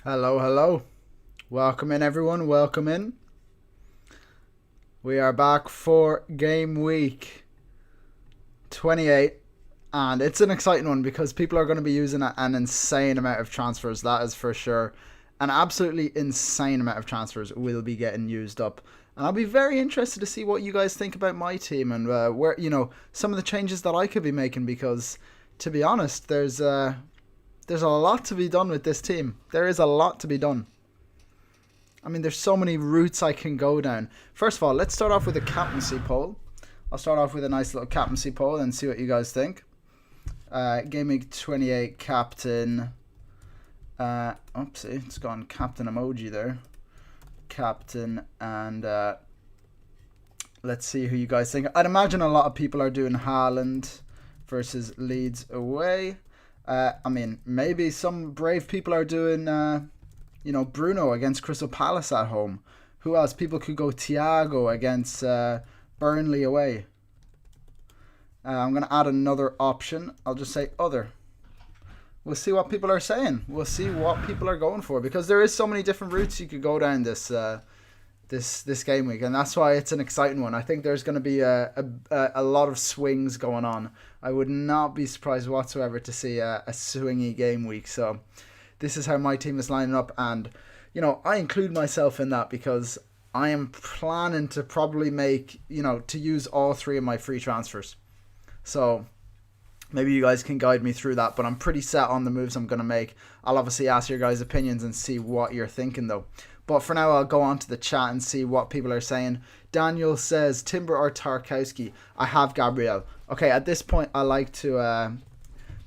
Hello, hello. Welcome in, everyone. Welcome in. We are back for game week 28, and it's an exciting one because people are going to be using an insane amount of transfers, that is for sure. An absolutely insane amount of transfers will be getting used up. And I'll be very interested to see what you guys think about my team and where, some of the changes that I could be making because, to be honest, there's a lot to be done with this team. There is a lot to be done. I mean, there's so many routes I can go down. First of all, let's start off with a captaincy poll. I'll start off with a nice little captaincy poll and see what you guys think. GW28 captain. Oopsie, it's gone captain emoji there. Captain, and let's see who you guys think. I'd imagine a lot of people are doing Haaland versus Leeds away. I mean, maybe some brave people are doing, Bruno against Crystal Palace at home. Who else? People could go Thiago against Burnley away. I'm going to add another option. I'll just say other. We'll see what people are saying. We'll see what people are going for because there is so many different routes you could go down this game week, and that's why it's an exciting one. I think there's going to be a lot of swings going on. I would not be surprised whatsoever to see a swingy game week. So this is how my team is lining up, and I include myself in that because I am planning to probably make to use all three of my free transfers. So maybe you guys can guide me through that, but I'm pretty set on the moves I'm going to make. I'll obviously ask your guys' opinions and see what you're thinking though. But for now, I'll go on to the chat and see what people are saying. Daniel says, Timber or Tarkowski? I have Gabriel. Okay, at this point, I like to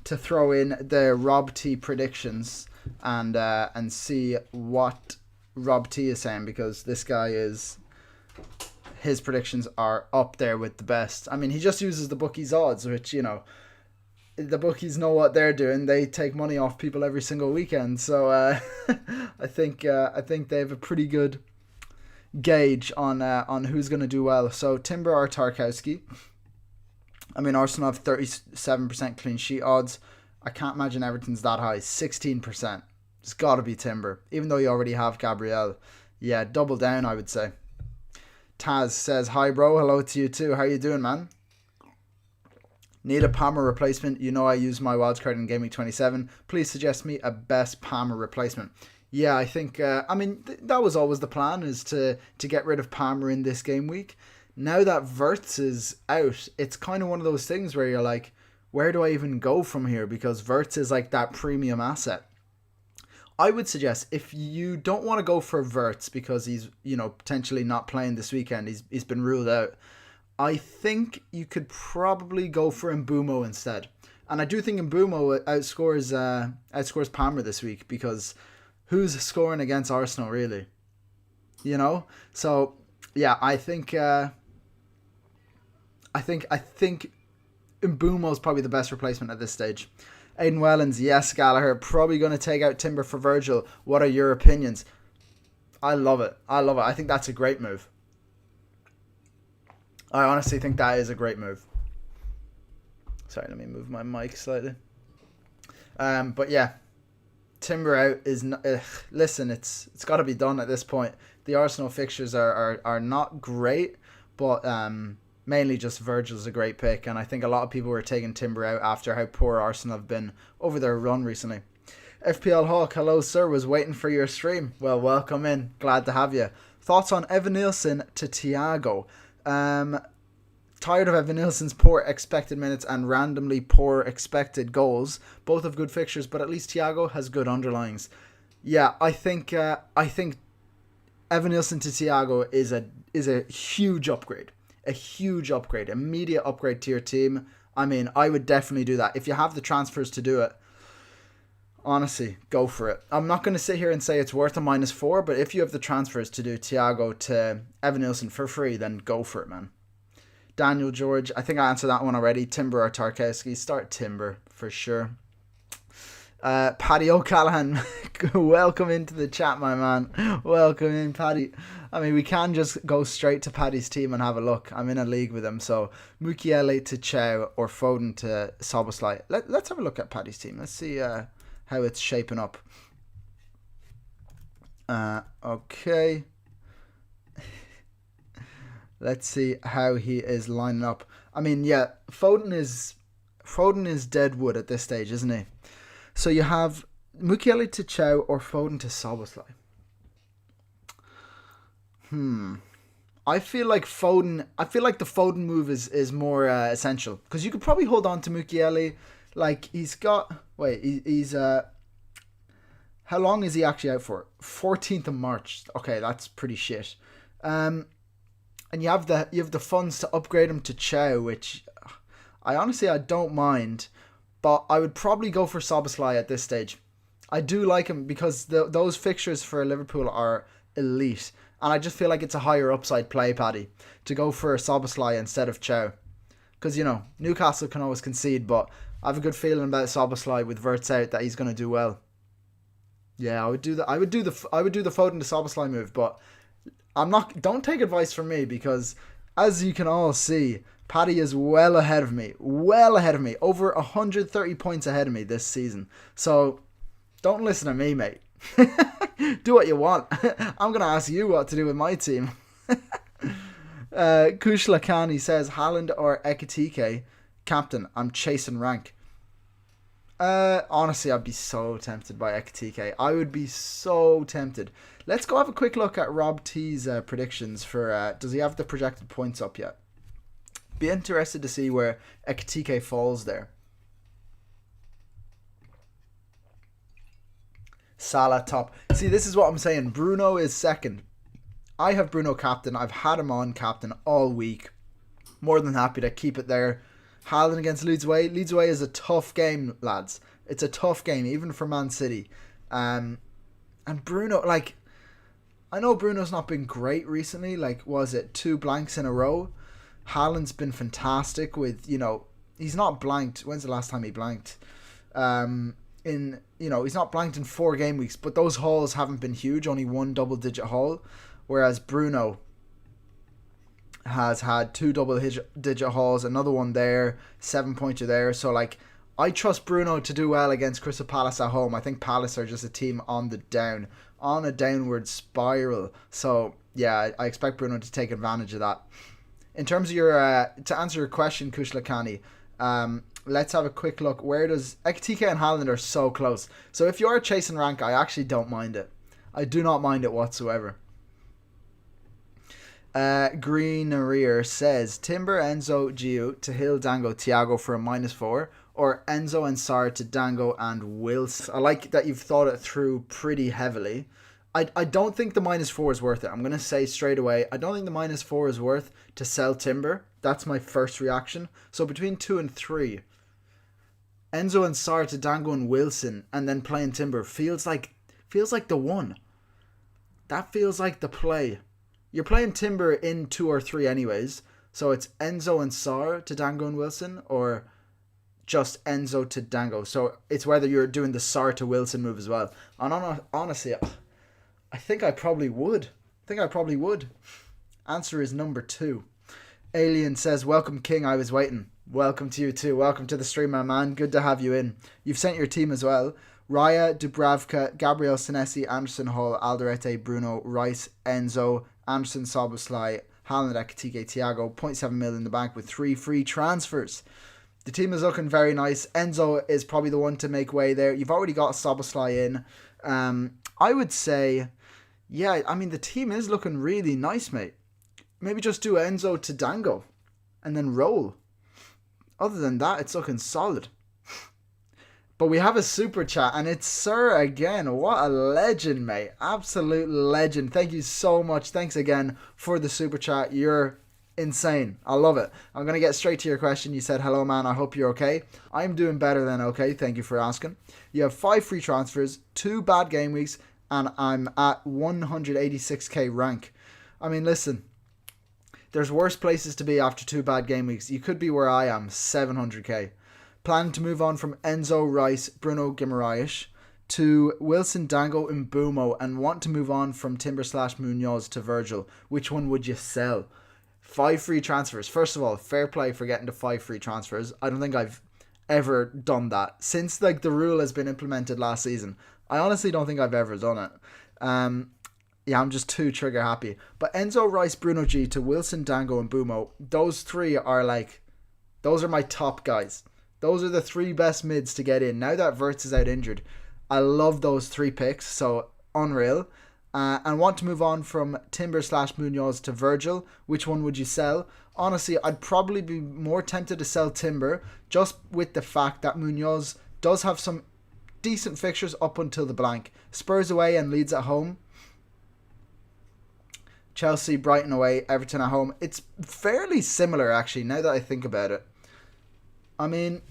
throw in the Rob T predictions and see what Rob T is saying because this guy his predictions are up there with the best. I mean, he just uses the bookies odds, which, the bookies know what they're doing. They take money off people every single weekend. So I think they have a pretty good gauge on who's going to do well. So Timber or Tarkowski. I mean, Arsenal have 37% clean sheet odds. I can't imagine Everton's that high. 16%. It's got to be Timber, even though you already have Gabriel. Yeah, double down, I would say. Taz says, hi bro, hello to you too. How you doing, man? Need a Palmer replacement. I use my wildcard in GW27. Please suggest me a best Palmer replacement. Yeah, I think, that was always the plan, is to get rid of Palmer in this game week. Now that Wirtz is out, it's kind of one of those things where you're like, where do I even go from here? Because Wirtz is like that premium asset. I would suggest if you don't want to go for Wirtz because he's, potentially not playing this weekend, he's been ruled out. I think you could probably go for Mbumo instead. And I do think Mbumo outscores Palmer this week because who's scoring against Arsenal really? So yeah, I think Mbumo is probably the best replacement at this stage. Aiden Wellens, yes, Gallagher, probably going to take out Timber for Virgil. What are your opinions? I love it. I think that's a great move. I honestly think that is a great move. Sorry, let me move my mic slightly. But yeah, Timber out is not, listen, it's got to be done at this point. The Arsenal fixtures are not great, but mainly just Virgil's a great pick, and I think a lot of people were taking Timber out after how poor Arsenal have been over their run recently. FPL Hawk, hello sir, was waiting for your stream. Well, welcome in, glad to have you. Thoughts on Evan Nielsen to Thiago? Tired of Evan Nielsen's poor expected minutes and randomly poor expected goals. Both have good fixtures, but at least Thiago has good underlyings. Yeah, I think Evan Nielsen to Thiago is a huge upgrade. A huge upgrade, immediate upgrade to your team. I mean, I would definitely do that. If you have the transfers to do it, honestly, go for it. I'm not going to sit here and say it's worth a -4, but if you have the transfers to do Thiago to Evan Nielsen for free, then go for it, man. Daniel George, I think I answered that one already. Timber or Tarkowski? Start Timber for sure. Paddy O'Callaghan, welcome into the chat, my man. Welcome in, Paddy. I mean, we can just go straight to Paddy's team and have a look. I'm in a league with him, so Mukiele to Chow or Foden to Soboslai. Let's have a look at Paddy's team. Let's see how it's shaping up. Okay. Let's see how he is lining up. I mean, yeah, Foden is dead wood at this stage, isn't he? So you have Mukiele to Chow or Foden to Szoboszlai. I feel like the Foden move is more essential because you could probably hold on to Mukiele. Like he's how long is he actually out for? 14th of March. Okay, that's pretty shit. And you have the funds to upgrade him to Chow, which I don't mind, but I would probably go for Szoboszlai at this stage. I do like him because those fixtures for Liverpool are elite, and I just feel like it's a higher upside play, Paddy, to go for Szoboszlai instead of Chow. Because Newcastle can always concede, but I have a good feeling about Szoboszlai with Wirtz out that he's going to do well. Yeah, I would do the Foden to Szoboszlai move, but don't take advice from me because as you can all see, Paddy is well ahead of me, over 130 points ahead of me this season. So don't listen to me, mate. Do what you want. I'm going to ask you what to do with my team. Kushla Khan, he says, Haaland or Ekitike? Captain, I'm chasing rank. Honestly, I'd be so tempted by Ekitike. I would be so tempted. Let's go have a quick look at Rob T's predictions for... does he have the projected points up yet? Be interested to see where Ekitike falls there. Salah top. See, this is what I'm saying. Bruno is second. I have Bruno captain. I've had him on captain all week. More than happy to keep it there. Haaland against Leeds Away. Leeds Away is a tough game, lads. It's a tough game, even for Man City. And Bruno, like, I know Bruno's not been great recently. Like, was it 2 blanks in a row? Haaland's been fantastic with, he's not blanked. When's the last time he blanked? He's not blanked in 4 game weeks, but those hauls haven't been huge, only 1 double-digit haul, whereas Bruno has had 2 double-digit hauls, another one there, 7-pointer there, so like, I trust Bruno to do well against Crystal Palace at home. I think Palace are just a team on a downward spiral, so yeah, I expect Bruno to take advantage of that. In terms of to answer your question, Kushlakani, let's have a quick look. Where does Ekitike and Haaland are so close? So if you are chasing rank, I actually don't mind it. I do not mind it whatsoever. Green Arrear says Timber, Enzo, Gio to Hill, Dango, Thiago for a -4, or Enzo and Sarr to Dango and Wilson. I like that you've thought it through pretty heavily. I don't think the -4 is worth it. I'm going to say straight away, I don't think the -4 is worth to sell Timber. That's my first reaction. So between 2 and 3, Enzo and Sarr to Dango and Wilson, and then playing Timber feels like the one. That feels like the play. You're playing Timber in 2 or 3 anyways, so it's Enzo and Sarr to Dango and Wilson, or just Enzo to Dango. So it's whether you're doing the Sarr to Wilson move as well. And honestly, I think I probably would. Answer is number 2. Alien says, welcome King, I was waiting. Welcome to you too. Welcome to the stream, my man. Good to have you in. You've sent your team as well. Raya, Dubravka, Gabriel Senesi, Anderson, Hall, Alderete, Bruno, Rice, Enzo, Anderson, Szoboszlai, Haaland, Ekitike, Thiago, 0.7 million in the bank with 3 free transfers. The team is looking very nice. Enzo is probably the one to make way there. You've already got Szoboszlai in. I would say, yeah, I mean, the team is looking really nice, mate. Maybe just do Enzo to Dango and then roll. Other than that, it's looking solid. But we have a super chat, and it's Sir again. What a legend, mate. Absolute legend. Thank you so much. Thanks again for the super chat. You're insane. I love it. I'm going to get straight to your question. You said, hello, man. I hope you're okay. I'm doing better than okay. Thank you for asking. You have 5 free transfers, 2 bad game weeks, and I'm at 186k rank. I mean, listen. There's worse places to be after 2 bad game weeks. You could be where I am, 700k. Plan to move on from Enzo, Rice, Bruno Guimaraes to Wilson, Dango, and Mbumo, and want to move on from Timber / Munoz to Virgil. Which one would you sell? 5 free transfers. First of all, fair play for getting to 5 free transfers. I don't think I've ever done that since the rule has been implemented last season. I honestly don't think I've ever done it. Yeah, I'm just too trigger happy. But Enzo, Rice, Bruno G to Wilson, Dango, and Bumo, those three are like, those are my top guys. Those are the three best mids to get in. Now that Verts is out injured, I love those three picks. So unreal. And want to move on from Timber / Munoz to Virgil. Which one would you sell? Honestly, I'd probably be more tempted to sell Timber, just with the fact that Munoz does have some decent fixtures up until the blank. Spurs away and Leeds at home. Chelsea, Brighton away, Everton at home. It's fairly similar, actually, now that I think about it. I mean,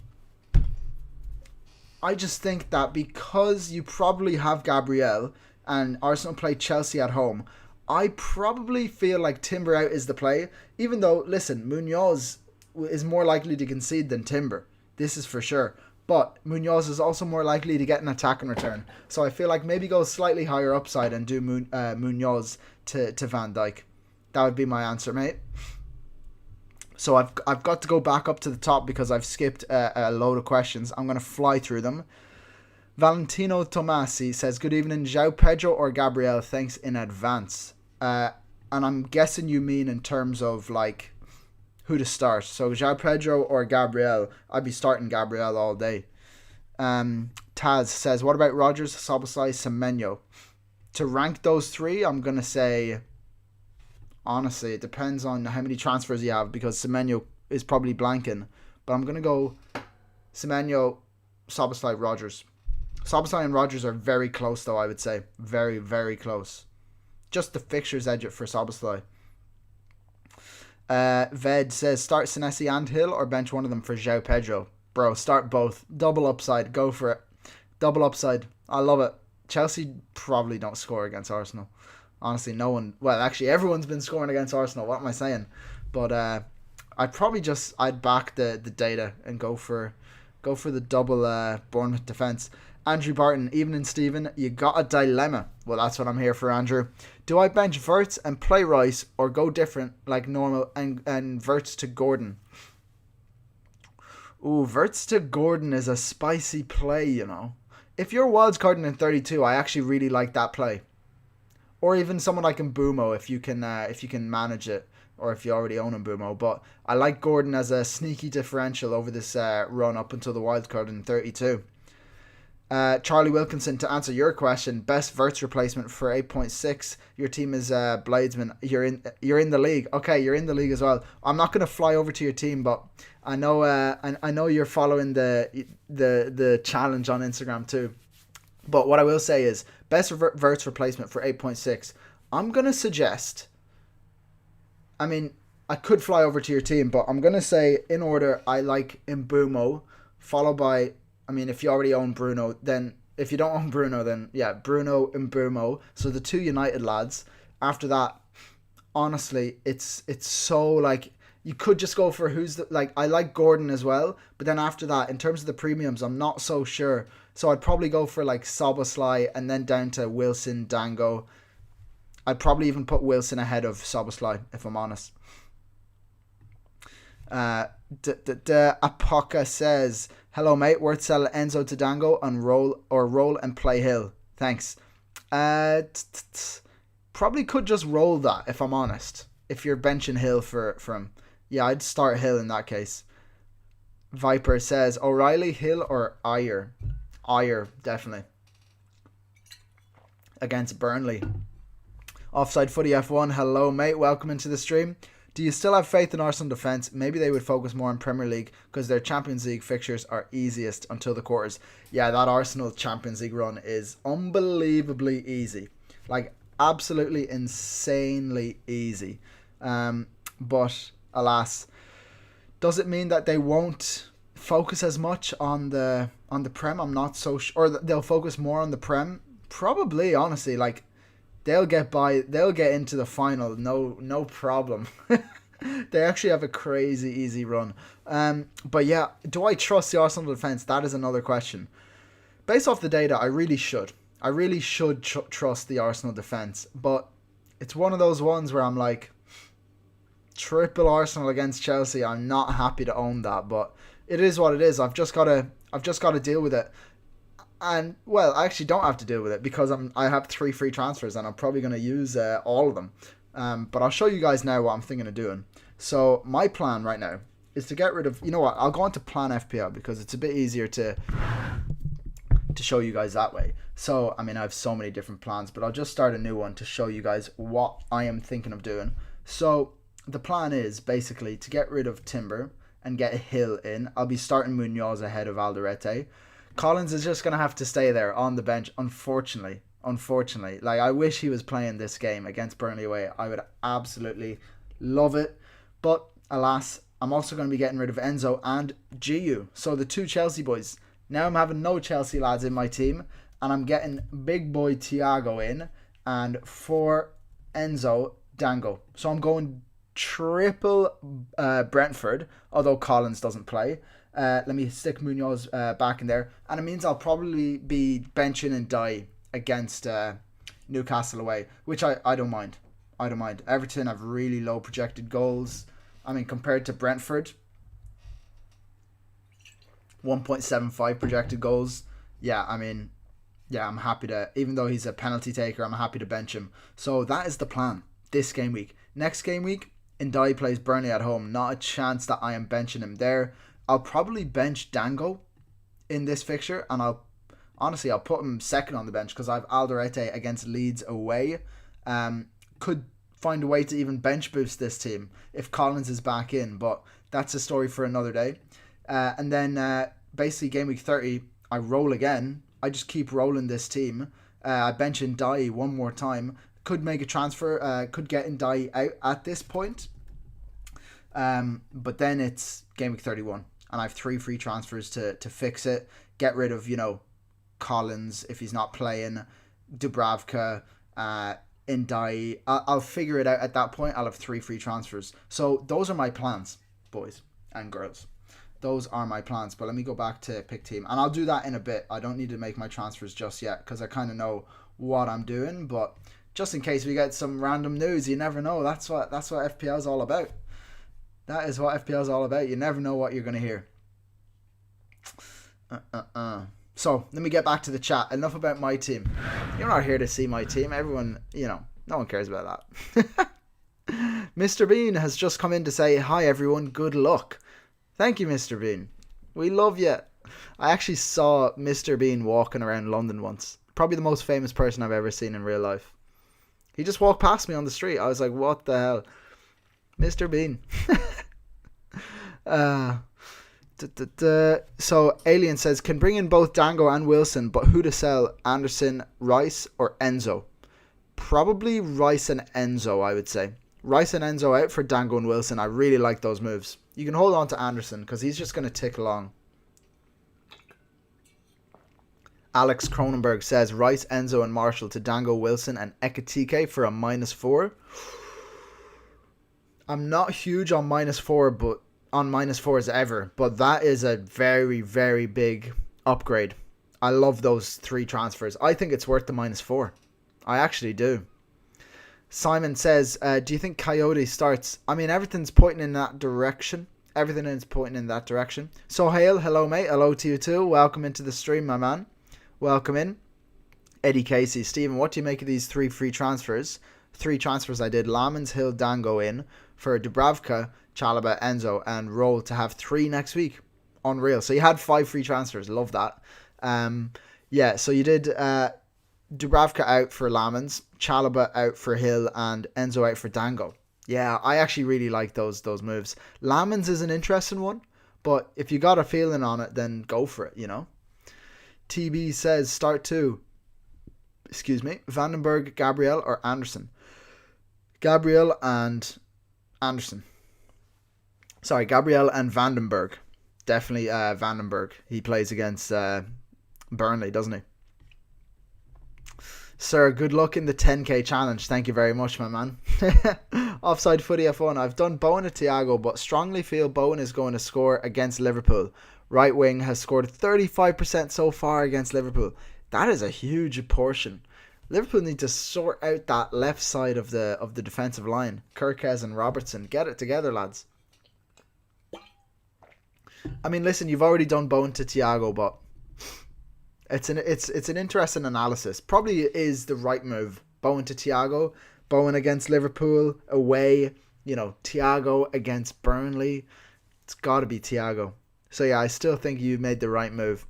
I just think that because you probably have Gabriel and Arsenal play Chelsea at home, I probably feel like Timber out is the play. Even though, listen, Munoz is more likely to concede than Timber. This is for sure. But Munoz is also more likely to get an attack in return. So I feel like maybe go slightly higher upside and do Munoz to Van Dijk. That would be my answer, mate. So I've got to go back up to the top because I've skipped a load of questions. I'm going to fly through them. Valentino Tomasi says, good evening, João Pedro or Gabriel? Thanks in advance. And I'm guessing you mean in terms of like who to start. So João Pedro or Gabriel? I'd be starting Gabriel all day. Taz says, what about Rodgers, Szoboszlai, Semenyo? To rank those three, I'm going to say, honestly, it depends on how many transfers you have because Semenyo is probably blanking. But I'm going to go Semenyo, Szoboszlai, Rodgers. Szoboszlai and Rodgers are very close though, I would say. Very, very close. Just the fixtures edge it for Szoboszlai. Ved says, start Senesi and Hill or bench one of them for João Pedro? Bro, start both. Double upside. Go for it. Double upside. I love it. Chelsea probably don't score against Arsenal. Honestly, no one... Well, actually, everyone's been scoring against Arsenal. What am I saying? But I'd back the data and go for the double Bournemouth defence. Andrew Barton, evening Stephen, you got a dilemma. Well, that's what I'm here for, Andrew. Do I bench Verts and play Rice or go different like normal and Verts to Gordon? Ooh, Verts to Gordon is a spicy play, you know. If you're wildcarding in 32, I actually really like that play. Or even someone like Mbumo if you can manage it, or if you already own Mbumo. But I like Gordon as a sneaky differential over this run up until the wildcard in 32. Charlie Wilkinson, to answer your question, best Verts replacement for 8.6. Your team is Bladesman. You're in the league. Okay, you're in the league as well. I'm not going to fly over to your team, but I know I know you're following the challenge on Instagram too. But what I will say is best Verts replacement for 8.6. I'm going to suggest. I mean, I could fly over to your team, but I'm going to say in order I like Mbumo, followed by. I mean, if you already own Bruno, then if you don't own Bruno, then yeah, Bruno and Mbumo. So the two United lads. After that, honestly, it's so like you could just go for who's the like. I like Gordon as well, but then after that, in terms of the premiums, I'm not so sure. So I'd probably go for like Szoboszlai and then down to Wilson, Dango. I'd probably even put Wilson ahead of Szoboszlai if I'm honest. Apoca says, hello mate, worth sell Enzo to Dango and roll and play Hill. Thanks. Probably could just roll that if I'm honest. If you're benching Hill for him. Yeah, I'd start Hill in that case. Viper says, O'Reilly, Hill or Ayer? Ayer, definitely. Against Burnley. Offside Footy F1, hello mate, welcome into the stream. Do you still have faith in Arsenal defence? Maybe they would focus more on Premier League because their Champions League fixtures are easiest until the quarters. Yeah, that Arsenal Champions League run is unbelievably easy. Like, absolutely insanely easy. But, alas, does it mean that they won't focus as much on the Prem? I'm not so sure. Or they'll focus more on the Prem? Probably, honestly. Like, they'll get into the final, no problem. They actually have a crazy easy run. But yeah, do I trust the Arsenal defence? That is another question. Based off the data, I really should. Trust the Arsenal defence. But it's one of those ones where I'm like, triple Arsenal against Chelsea. I'm not happy to own that, but it is what it is. I've just got to deal with it. And, well, I actually don't have to deal with it because I have 3 free transfers and I'm probably going to use all of them. But I'll show you guys now what I'm thinking of doing. So my plan right now is to get rid of... You know what? I'll go on to plan FPL because it's a bit easier to show you guys that way. So, I mean, I have so many different plans, but I'll just start a new one to show you guys what I am thinking of doing. So the plan is basically to get rid of Timber and get Hill in. I'll be starting Munoz ahead of Alderete. Collins is just going to have to stay there on the bench, unfortunately. Like, I wish he was playing this game against Burnley away. I would absolutely love it. But, alas, I'm also going to be getting rid of Enzo and GU. So, the 2 Chelsea boys. Now I'm having no Chelsea lads in my team. And I'm getting big boy Thiago in. And for Enzo, Dango. So, I'm going triple Brentford, although Collins doesn't play. Let me stick Munoz back in there. And it means I'll probably be benching and die against Newcastle away, which I don't mind. I don't mind. Everton have really low projected goals. I mean, compared to Brentford, 1.75 projected goals. Yeah, I mean, yeah, I'm happy to, even though he's a penalty taker, I'm happy to bench him. So that is the plan this game week. Next game week, Ndai plays Burnley at home. Not a chance that I am benching him there. I'll probably bench Dango in this fixture, and I'll put him second on the bench because I have Alderete against Leeds away. Could find a way to even bench boost this team if Collins is back in, but that's a story for another day. And then basically game week 30, I roll again. I just keep rolling this team. I bench Ndai one more time. Could make a transfer. Could get Ndai out at this point. But then it's game week 31. And I have 3 free transfers to fix it. Get rid of, Collins if he's not playing. Dubravka, Ndai. I'll figure it out at that point. I'll have 3 free transfers. So those are my plans, boys and girls. Those are my plans. But let me go back to pick team. And I'll do that in a bit. I don't need to make my transfers just yet because I kind of know what I'm doing. But just in case we get some random news, you never know. That's what FPL is all about. That is what FPL is all about. You never know what you're going to hear. So, let me get back to the chat. Enough about my team. You're not here to see my team. Everyone, no one cares about that. Mr. Bean has just come in to say, hi everyone, good luck. Thank you, Mr. Bean. We love you. I actually saw Mr. Bean walking around London once. Probably the most famous person I've ever seen in real life. He just walked past me on the street. I was like, what the hell? Mr. Bean. So Alien says, can bring in both Dango and Wilson, but who to sell? Anderson, Rice, or Enzo? Probably Rice and Enzo, I would say. Rice and Enzo out for Dango and Wilson. I really like those moves. You can hold on to Anderson because he's just going to tick along. Alex Cronenberg says Rice, Enzo, and Marshall to Dango, Wilson, and Ekatike for a -4. I'm not huge on -4, but on -4s ever, but that is a very, very big upgrade. I love those 3 transfers. I think it's worth the -4. I actually do. Simon says, do you think Coyote starts? I mean, everything's pointing in that direction. Everything is pointing in that direction. So, Hale, hello, mate. Hello to you too. Welcome into the stream, my man. Welcome in. Eddie Casey. Stephen, what do you make of these 3 free transfers? 3 transfers I did. Lamans, Hill, Dango in for Dubravka, Chalobah, Enzo, and Roll to have 3 next week. Unreal. So you had 5 free transfers. Love that. Yeah, so you did Dubravka out for Lamans, Chalobah out for Hill, and Enzo out for Dango. Yeah, I actually really like those moves. Lamans is an interesting one, but if you got a feeling on it, then go for it, TB says start 2. Excuse me. Vandenberg, Gabriel, or Anderson? Gabriel and Anderson. Sorry, Gabriel and Vandenberg. Definitely Vandenberg. He plays against Burnley, doesn't he? Sir, good luck in the 10k challenge. Thank you very much, my man. Offside Footy F1. I've done Bowen and Thiago, but strongly feel Bowen is going to score against Liverpool. Right wing has scored 35% so far against Liverpool. That is a huge portion. Liverpool need to sort out that left side of the defensive line. Kirkes and Robertson. Get it together, lads. I mean, listen, you've already done Bowen to Thiago, but It's an interesting analysis. Probably is the right move. Bowen to Thiago. Bowen against Liverpool away. You know, Thiago against Burnley. It's got to be Thiago. So yeah, I still think you made the right move.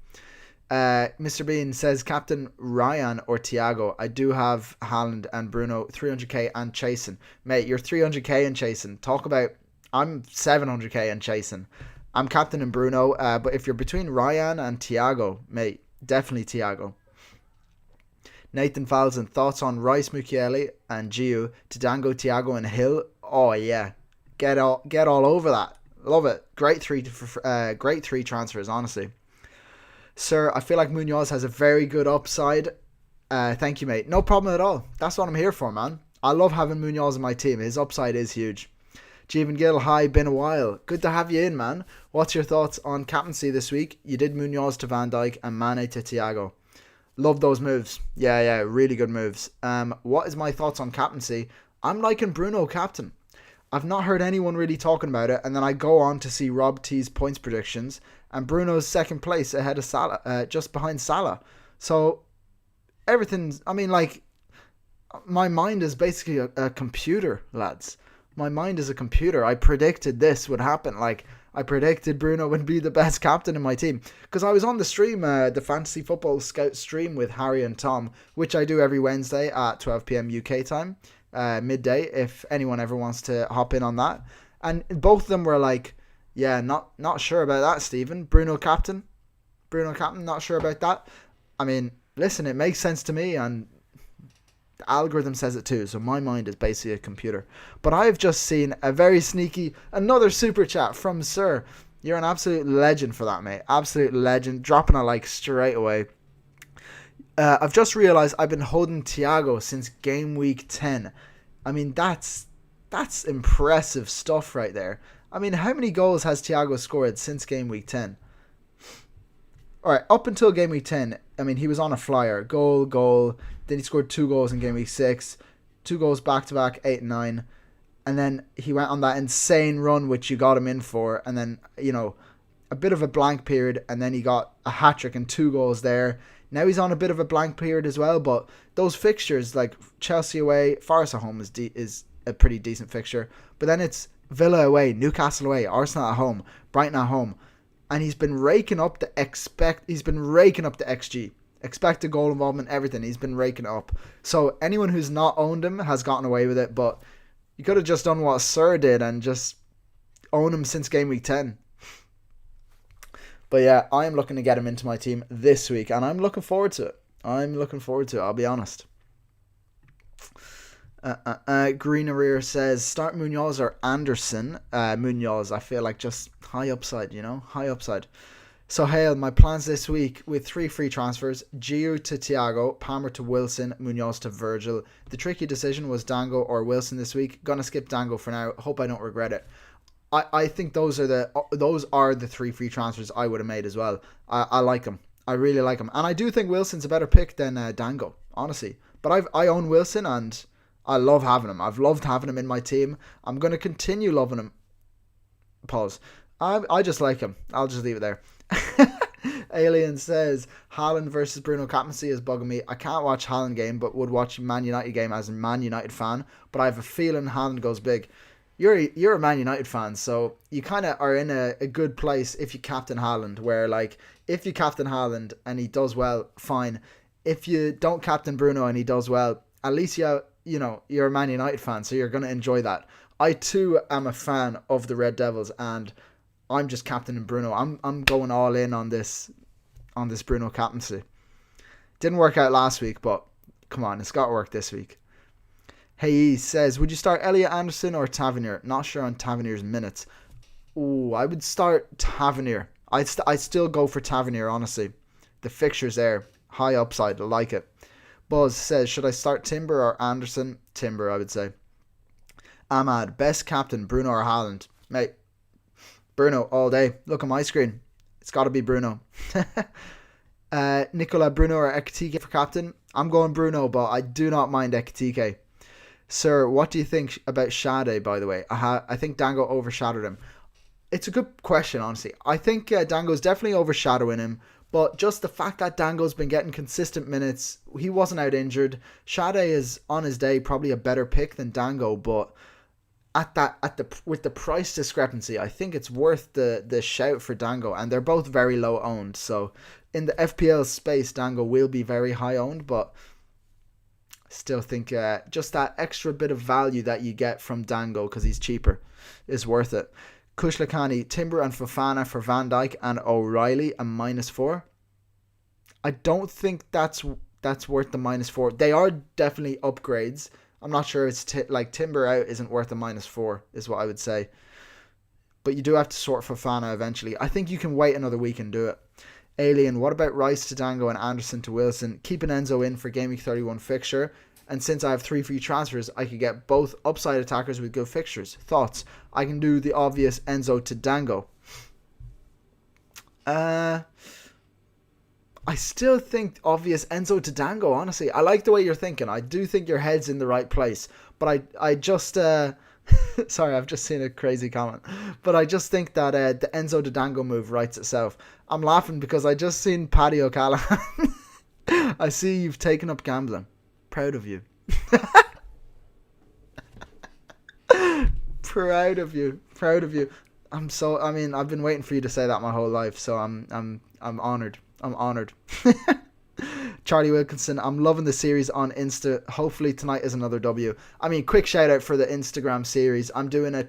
Mr. Bean says Captain Ryan or Thiago. I do have Haaland and Bruno 300k and chasing. Mate, you're 300k and chasing. Talk about, I'm 700k and chasing. I'm Captain and Bruno, but if you're between Ryan and Thiago, mate, definitely Thiago. Nathan Falzon, thoughts on Rice, Mukiele and Gio to Dango, Thiago and Hill? Oh yeah, get all over that. Love it. Great three transfers, honestly. Sir, I feel like Munoz has a very good upside. Thank you, mate. No problem at all. That's what I'm here for, man. I love having Munoz in my team. His upside is huge. Stephen Gallagher, hi, been a while. Good to have you in, man. What's your thoughts on captaincy this week? You did Munoz to Van Dijk and Mane to Thiago. Love those moves. Yeah, really good moves. What is my thoughts on captaincy? I'm liking Bruno captain. I've not heard anyone really talking about it, and then I go on to see Rob T's points predictions, and Bruno's second place ahead of Salah, just behind Salah. So everything's, I mean, like, my mind is basically a computer, lads. My mind is a computer. I predicted this would happen. Like, I predicted Bruno would be the best captain in my team, because I was on the stream, the Fantasy Football Scout stream with Harry and Tom, which I do every Wednesday at 12 p.m. UK time. Midday, if anyone ever wants to hop in on that. And both of them were like, yeah, not sure about that, Stephen. Bruno captain, not sure about that. I mean, listen, it makes sense to me, and the algorithm says it too, so my mind is basically a computer. But I've just seen a very sneaky, another super chat from Sir. You're an absolute legend for that, mate. Absolute legend. Dropping a like straight away. I've just realised I've been holding Thiago since game week 10. I mean, that's impressive stuff right there. I mean, how many goals has Thiago scored since game week 10? Alright, up until game week 10, I mean, he was on a flyer. Goal. Then he scored 2 goals in game week 6. 2 goals back-to-back, 8 and 9. And then he went on that insane run, which you got him in for. And then, you know, a bit of a blank period. And then he got a hat-trick and 2 goals there. Now he's on a bit of a blank period as well, but those fixtures, like Chelsea away, Forest at home is a pretty decent fixture. But then it's Villa away, Newcastle away, Arsenal at home, Brighton at home, and he's been raking up the XG, expected goal involvement, everything. He's been raking it up. So anyone who's not owned him has gotten away with it, but you could have just done what Sir did and just own him since game week 10. But yeah, I am looking to get him into my team this week, and I'm looking forward to it. I'll be honest. Green Arrear says, start Munoz or Anderson. Munoz, I feel like just high upside, high upside. So Hale, my plans this week with 3 free transfers: Gio to Thiago, Palmer to Wilson, Munoz to Virgil. The tricky decision was Dango or Wilson this week. Gonna skip Dango for now. Hope I don't regret it. I think those are the 3 free transfers I would have made as well. I like them. I really like them. And I do think Wilson's a better pick than Dango, honestly. But I own Wilson, and I love having him. I've loved having him in my team. I'm going to continue loving him. Pause. I just like him. I'll just leave it there. Alien says, Haaland versus Bruno captaincy is bugging me. I can't watch Haaland game, but would watch Man United game as a Man United fan. But I have a feeling Haaland goes big. You're a Man United fan, so you kind of are in a good place if you captain Haaland, where like if you captain Haaland and he does well, fine. If you don't captain Bruno and he does well, at least you're a Man United fan, so you're going to enjoy that. I too am a fan of the Red Devils, and I'm just captaining Bruno. I'm going all in on this Bruno captaincy. Didn't work out last week, but come on, it's got to work this week. He says, would you start Elliot Anderson or Tavernier? Not sure on Tavernier's minutes. Ooh, I would start Tavernier. I'd still go for Tavernier, honestly. The fixture's there. High upside. I like it. Buzz says, should I start Timber or Anderson? Timber, I would say. Ahmad, best captain, Bruno or Haaland? Mate, Bruno all day. Look at my screen. It's got to be Bruno. Nicola, Bruno or Ekitike for captain? I'm going Bruno, but I do not mind Ekitike. Sir, what do you think about Shade, by the way? I think Dango overshadowed him. It's a good question, honestly. I think Dango's definitely overshadowing him, But just the fact that Dango's been getting consistent minutes, he wasn't out injured. Sade is on his day probably a better pick than Dango, but with the price discrepancy, I think it's worth the shout for Dango, and they're both very low owned. So in the FPL space, Dango will be very high owned, but still think just that extra bit of value that you get from Dango because he's cheaper is worth it. Kushlakani, Timber and Fofana for Van Dijk and O'Reilly a -4. I don't think that's worth the -4. They are definitely upgrades. I'm not sure it's like Timber out isn't worth a -4 is what I would say. But you do have to sort Fofana eventually. I think you can wait another week and do it. Alien, what about Rice to Dango and Anderson to Wilson? Keep an Enzo in for Game Week 31 fixture. And since I have 3 free transfers, I could get both upside attackers with good fixtures. Thoughts? I can do the obvious Enzo to Dango. I still think obvious Enzo to Dango, honestly. I like the way you're thinking. I do think your head's in the right place. But I just... sorry, I've just seen a crazy comment. But I just think that the Enzo to Dango move writes itself. I'm laughing because I just seen Paddy O'Callaghan. I see you've taken up gambling. Proud of you. Proud of you. I've been waiting for you to say that my whole life, so I'm honored. I'm honored. Charlie Wilkinson, I'm loving the series on Insta. Hopefully tonight is another W. I mean, quick shout out for the Instagram series. I'm doing a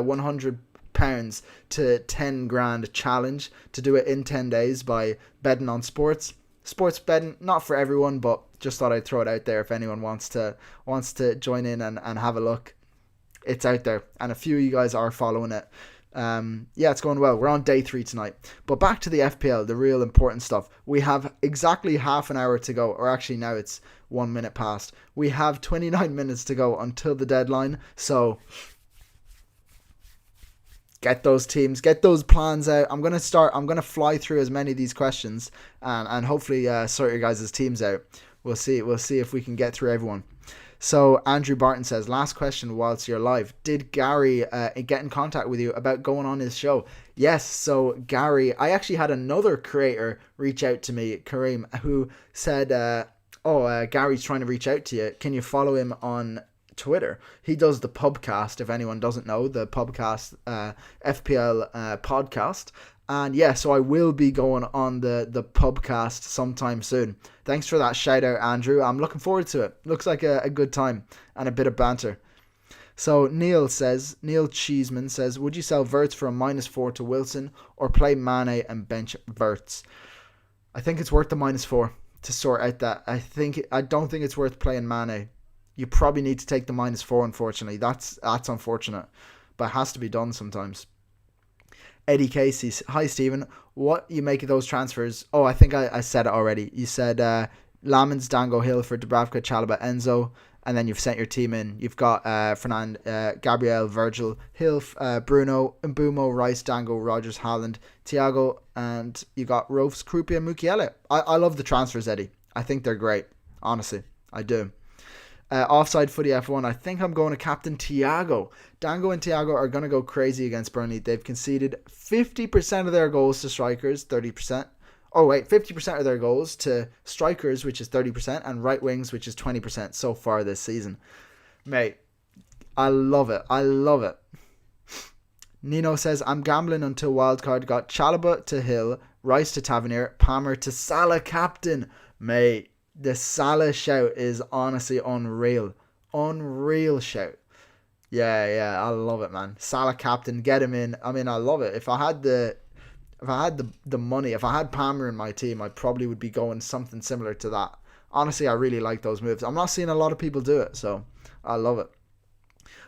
£100 to 10 grand challenge to do it in 10 days by betting on sports. Sports betting, not for everyone, but just thought I'd throw it out there if anyone wants to join in and have a look. It's out there, and a few of you guys are following it. Yeah, it's going well. We're on day 3 tonight. But back to the FPL, the real important stuff. We have exactly half an hour to go, or actually now it's 1 minute past. We have 29 minutes to go until the deadline, so get those teams, get those plans out. I'm going to fly through as many of these questions and hopefully sort your guys' teams out. We'll see if we can get through everyone. So Andrew Barton says, last question whilst you're live. Did Gary get in contact with you about going on his show? Yes, so Gary, I actually had another creator reach out to me, Kareem, who said, Gary's trying to reach out to you. Can you follow him on Twitter? He does the pubcast, if anyone doesn't know, the pubcast, FPL podcast. And yeah, so I will be going on the pubcast sometime soon. Thanks for that shout out, Andrew. I'm looking forward to it. Looks like a good time and a bit of banter. So Neil Cheeseman says, would you sell Verts for a -4 to Wilson or play Mane and bench Verts? I think it's worth the -4 to sort out that. I don't think it's worth playing Mane. You probably need to take the -4, unfortunately. That's unfortunate, but it has to be done sometimes. Eddie Casey, hi Stephen, what you make of those transfers? Oh, I think I said it already. You said Lamens, Dango, Hill for Dubravka, Chalobah, Enzo, and then you've sent your team in. You've got Fernand, Gabriel, Virgil, Hill, Bruno, Mbumo, Rice, Dango, Rogers, Haaland, Thiago, and you got Rofes, Krupia, Mukiele. I love the transfers, Eddie. I think they're great. Honestly, I do. Offside Footy F1, I think I'm going to captain Thiago. Dango and Thiago are going to go crazy against Burnley. They've conceded 50% of their goals to strikers, 30%. Oh wait, 50% of their goals to strikers, which is 30%, and right wings, which is 20% so far this season. Mate, I love it. I love it. Nino says, I'm gambling until wildcard. Got Chalobah to Hill, Rice to Tavernier, Palmer to Salah captain. Mate, the Salah shout is honestly unreal. Unreal shout. Yeah, I love it, man. Salah captain, get him in. I mean, I love it. If I had the money, if I had Palmer in my team, I probably would be going something similar to that. Honestly, I really like those moves. I'm not seeing a lot of people do it, so I love it.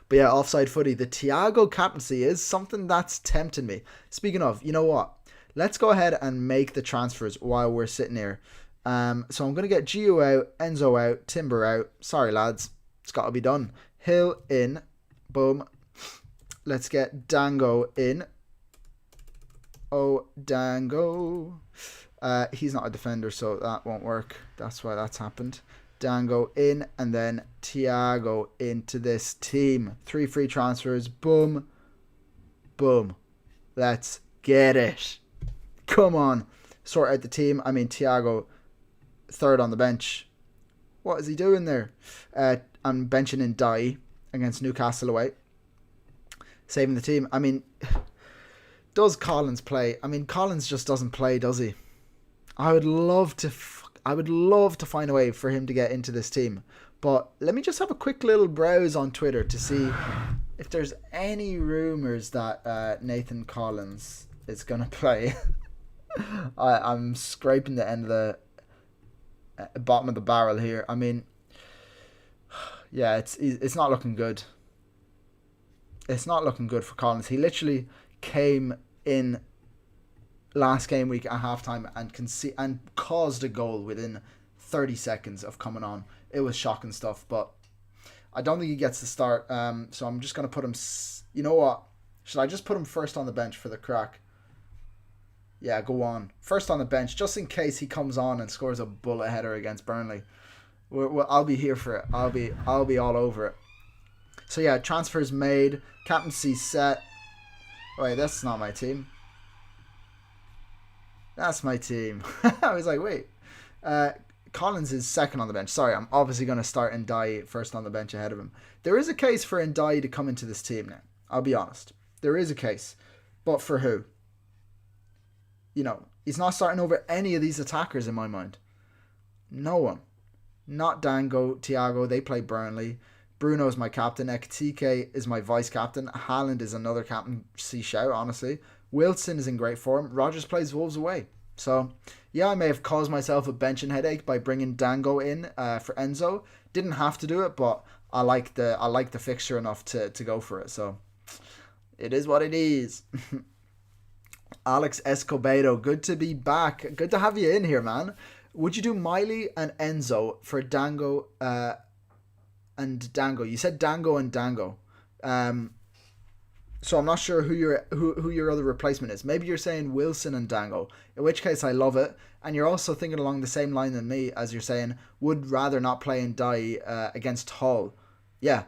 But yeah, offside footy. The Thiago captaincy is something that's tempting me. Speaking of, you know what? Let's go ahead and make the transfers while we're sitting here. So I'm going to get Gio out, Enzo out, Timber out. Sorry, lads. It's got to be done. Hill in. Boom. Let's get Dango in. Oh, Dango. He's not a defender, so that won't work. That's why that's happened. Dango in, and then Thiago into this team. 3 free transfers. Boom. Boom. Let's get it. Come on. sort out the team. I mean, Thiago, third on the bench. What is he doing there? I'm benching in Dye against Newcastle away. Saving the team. I mean, does Collins play? I mean, Collins just doesn't play, does he? I would love to find a way for him to get into this team. But let me just have a quick little browse on Twitter to see if there's any rumours that Nathan Collins is going to play. I'm scraping the end of the bottom of the barrel here. I mean, yeah, it's not looking good. It's not looking good for Collins. He literally came in last game week at halftime and caused a goal within 30 seconds of coming on. It was shocking stuff, but I don't think he gets the start. So I'm just going to put him... You know what? Should I just put him first on the bench for the crack? Yeah, go on. First on the bench, just in case he comes on and scores a bullet header against Burnley. I'll be here for it. I'll be all over it. So yeah, transfers made. Captaincy set. Wait, that's not my team. That's my team. I was like, wait. Collins is second on the bench. Sorry, I'm obviously going to start Ndiaye first on the bench ahead of him. There is a case for Ndiaye to come into this team now. I'll be honest. There is a case. But for who? You know, he's not starting over any of these attackers in my mind. No one. Not Dango, Thiago. They play Burnley. Bruno's my captain. Ekitike is my vice captain. Haaland is another captaincy shout, honestly. Wilson is in great form. Rodgers plays Wolves away. So, yeah, I may have caused myself a benching headache by bringing Dango in for Enzo. Didn't have to do it, but I like the fixture enough to go for it. So, it is what it is. Alex Escobedo, good to be back. Good to have you in here, man. Would you do Miley and Enzo for Dango and Dango? You said Dango and Dango. So I'm not sure who your other replacement is. Maybe you're saying Wilson and Dango, in which case I love it. And you're also thinking along the same line than me, as you're saying, would rather not play in Dye against Hull. Yeah,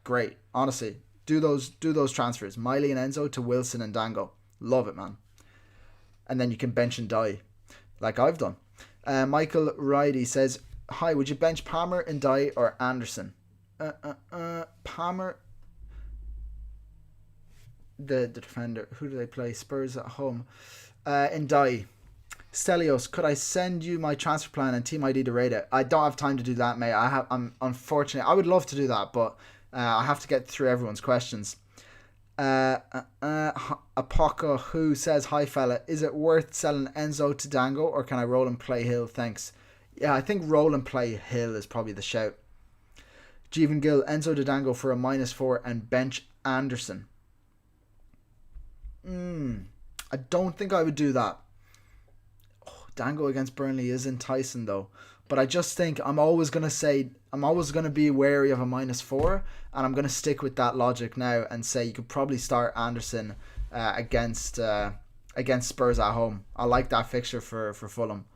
great. Honestly, do those transfers. Miley and Enzo to Wilson and Dango. Love it, man. And then you can bench and Dye, like I've done. Michael Ridey says, hi, would you bench Palmer and Dye or Anderson? Palmer, the defender. Who do they play? Spurs at home. In Dye. Stelios, could I send you my transfer plan and team ID to rate it? I don't have time to do that, mate. I'm unfortunate. I would love to do that, but I have to get through everyone's questions. Apoca who says, hi fella, is it worth selling Enzo to Dango or can I roll and play Hill? Thanks. Yeah, I think roll and play Hill is probably the shout. Jeevan Gill, Enzo to Dango for a -4 and bench Anderson. I don't think I would do that. Dango against Burnley is enticing though, but I just think I'm always going to be wary of a -4, and I'm going to stick with that logic now and say you could probably start Anderson against Spurs at home. I like that fixture for Fulham.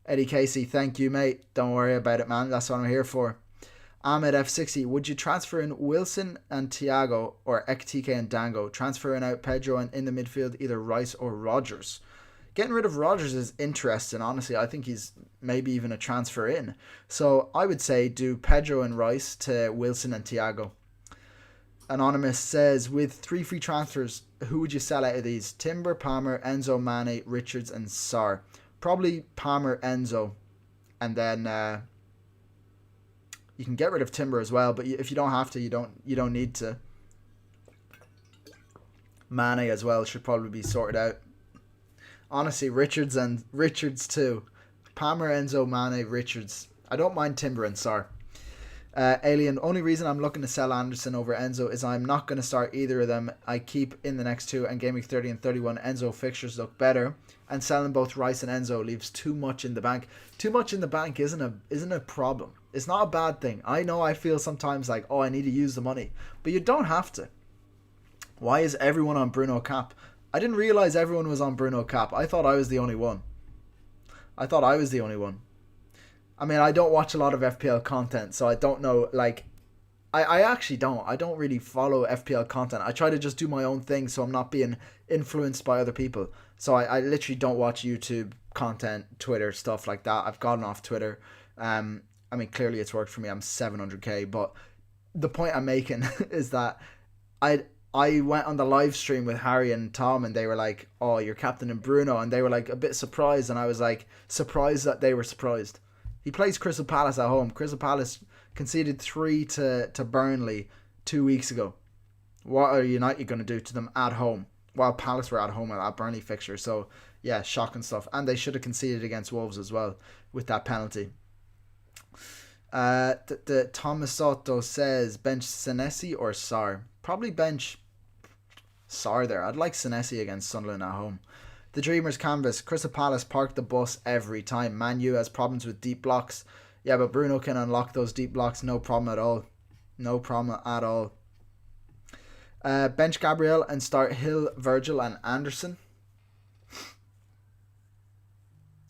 Eddie Casey, thank you, mate. Don't worry about it, man. That's what I'm here for. Ahmed F60, would you transfer in Wilson and Thiago or Ekitike and Dango? Transferring out Pedro and in the midfield either Rice or Rodgers. Getting rid of Rodgers is interesting, honestly. I think he's maybe even a transfer in. So I would say do Pedro and Rice to Wilson and Thiago. Anonymous says, with 3 free transfers, who would you sell out of these? Timber, Palmer, Enzo, Mane, Richards and Sarr. Probably Palmer, Enzo. And then you can get rid of Timber as well, but if you don't have to, you don't need to. Mane as well should probably be sorted out. Honestly, Richards too. Palmer, Enzo, Mane, Richards. I don't mind Timber and Sarr. Alien, only reason I'm looking to sell Anderson over Enzo is I'm not going to start either of them. I keep in the next 2 and Game Week 30 and 31 Enzo fixtures look better. And selling both Rice and Enzo leaves too much in the bank. Too much in the bank isn't a problem. It's not a bad thing. I know I feel sometimes like, I need to use the money. But you don't have to. Why is everyone on Bruno Cap? I didn't realize everyone was on Bruno Cap. I thought I was the only one. I mean, I don't watch a lot of FPL content, so I don't know, like, I actually don't. I don't really follow FPL content. I try to just do my own thing so I'm not being influenced by other people. So I literally don't watch YouTube content, Twitter, stuff like that. I've gotten off Twitter. I mean, clearly it's worked for me. I'm 700k, but the point I'm making is that I went on the live stream with Harry and Tom, and they were like, "Oh, you're captain in Bruno," and they were like a bit surprised, and I was like surprised that they were surprised. He plays Crystal Palace at home. Crystal Palace conceded 3 to Burnley 2 weeks ago. What are United going to do to them at home? While Palace were at home at that Burnley fixture. So yeah, shocking stuff. And they should have conceded against Wolves as well with that penalty. The Thomas Soto says bench Senesi or Sarr. Probably bench Sarr there. I'd like Senesi against Sunderland at home. The Dreamers canvas. Crystal Palace park the bus every time. Man U has problems with deep blocks. Yeah, but Bruno can unlock those deep blocks. No problem at all. No problem at all. Bench Gabriel and start Hill, Virgil and Anderson.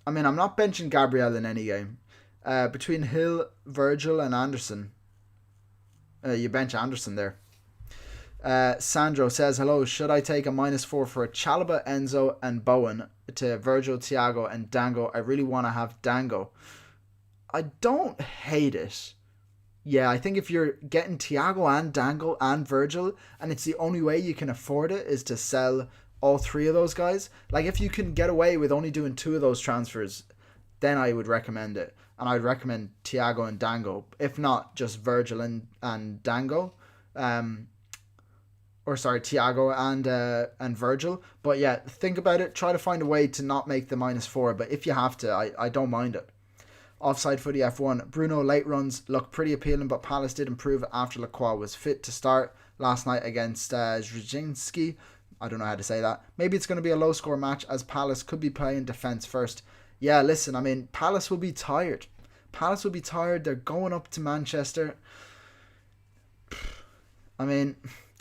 I mean, I'm not benching Gabriel in any game. Between Hill, Virgil and Anderson. You bench Anderson there. Sandro says, hello, should I take a -4 for Chalobah, Enzo and Bowen to Virgil, Thiago and Dango? I really want to have Dango. I don't hate it. Yeah, I think if you're getting Thiago and Dango and Virgil, and it's the only way you can afford it is to sell all 3 of those guys. Like, if you can get away with only doing 2 of those transfers, then I would recommend it. And I'd recommend Thiago and Dango. If not, just Virgil and Dango. Thiago and Virgil. But yeah, think about it. Try to find a way to not make the -4. But if you have to, I don't mind it. Offside Footy F1. Bruno late runs look pretty appealing, but Palace did improve after Lacroix was fit to start last night against Zrinjski. I don't know how to say that. Maybe it's going to be a low score match as Palace could be playing defence first. Yeah, listen, I mean, Palace will be tired. Palace will be tired. They're going up to Manchester. I mean,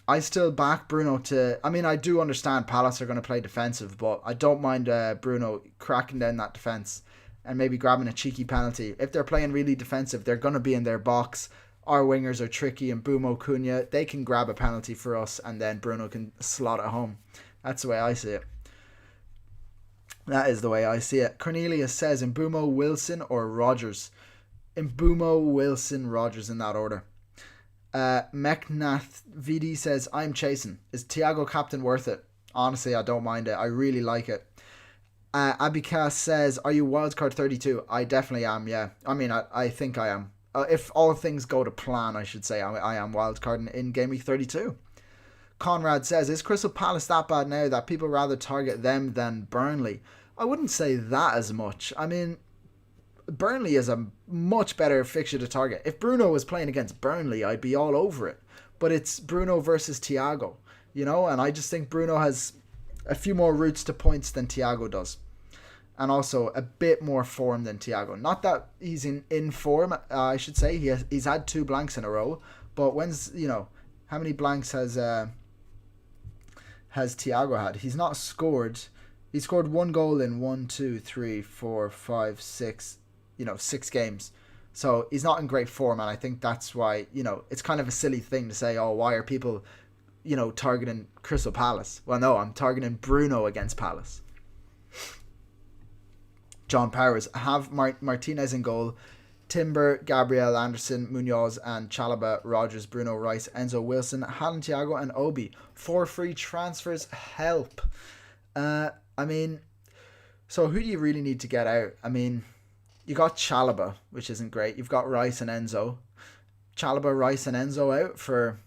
I still back Bruno to... I mean, I do understand Palace are going to play defensive, but I don't mind Bruno cracking down that defence and maybe grabbing a cheeky penalty. If they're playing really defensive, they're going to be in their box. Our wingers are tricky, and Bumo Cunha, they can grab a penalty for us, and then Bruno can slot it home. That's the way I see it. That is the way I see it. Cornelius says, Mbumo, Wilson or Rogers? Mbumo, Wilson, Rogers in that order. Meknath VD says, I'm chasing. Is Thiago captain worth it? Honestly, I don't mind it. I really like it. Abika says, are you wildcard 32? I definitely am, yeah. I mean, I think I am. If all things go to plan, I should say, I am wildcarding in Game Week 32. Conrad says, is Crystal Palace that bad now that people rather target them than Burnley? I wouldn't say that as much. I mean, Burnley is a much better fixture to target. If Bruno was playing against Burnley, I'd be all over it. But it's Bruno versus Thiago, you know? And I just think Bruno has a few more routes to points than Thiago does. And also a bit more form than Thiago. Not that he's in form, I should say. He's had 2 blanks in a row. But how many blanks has Thiago had? He's not scored. He scored 1 goal in 1, 2, 3, 4, 5, 6, 6 games. So he's not in great form. And I think that's why, it's kind of a silly thing to say, oh, why are people, targeting Crystal Palace? Well, no, I'm targeting Bruno against Palace. John Powers, have Martinez in goal, Timber, Gabriel, Anderson, Munoz and Chalobah, Rogers, Bruno, Rice, Enzo, Wilson, Haaland, Thiago and Obi. 4 free transfers, help. I mean, so who do you really need to get out? I mean, you got Chalobah, which isn't great. You've got Rice and Enzo. Chalobah, Rice and Enzo out for...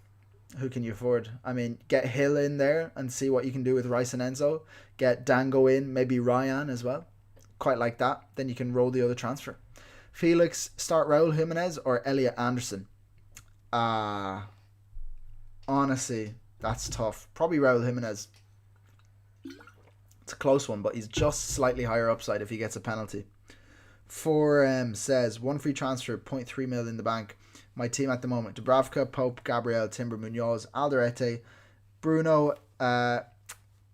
Who can you afford? I mean, get Hill in there and see what you can do with Rice and Enzo. Get Dango in, maybe Ryan as well. Quite like that. Then you can roll the other transfer. Felix, start Raul Jimenez or Elliot Anderson? Honestly, that's tough. Probably Raul Jimenez. It's a close one, but he's just slightly higher upside if he gets a penalty. 4M says, 1 free transfer, 0.3 mil in the bank. My team at the moment, Dubravka, Pope, Gabriel, Timber, Munoz, Alderete, Bruno,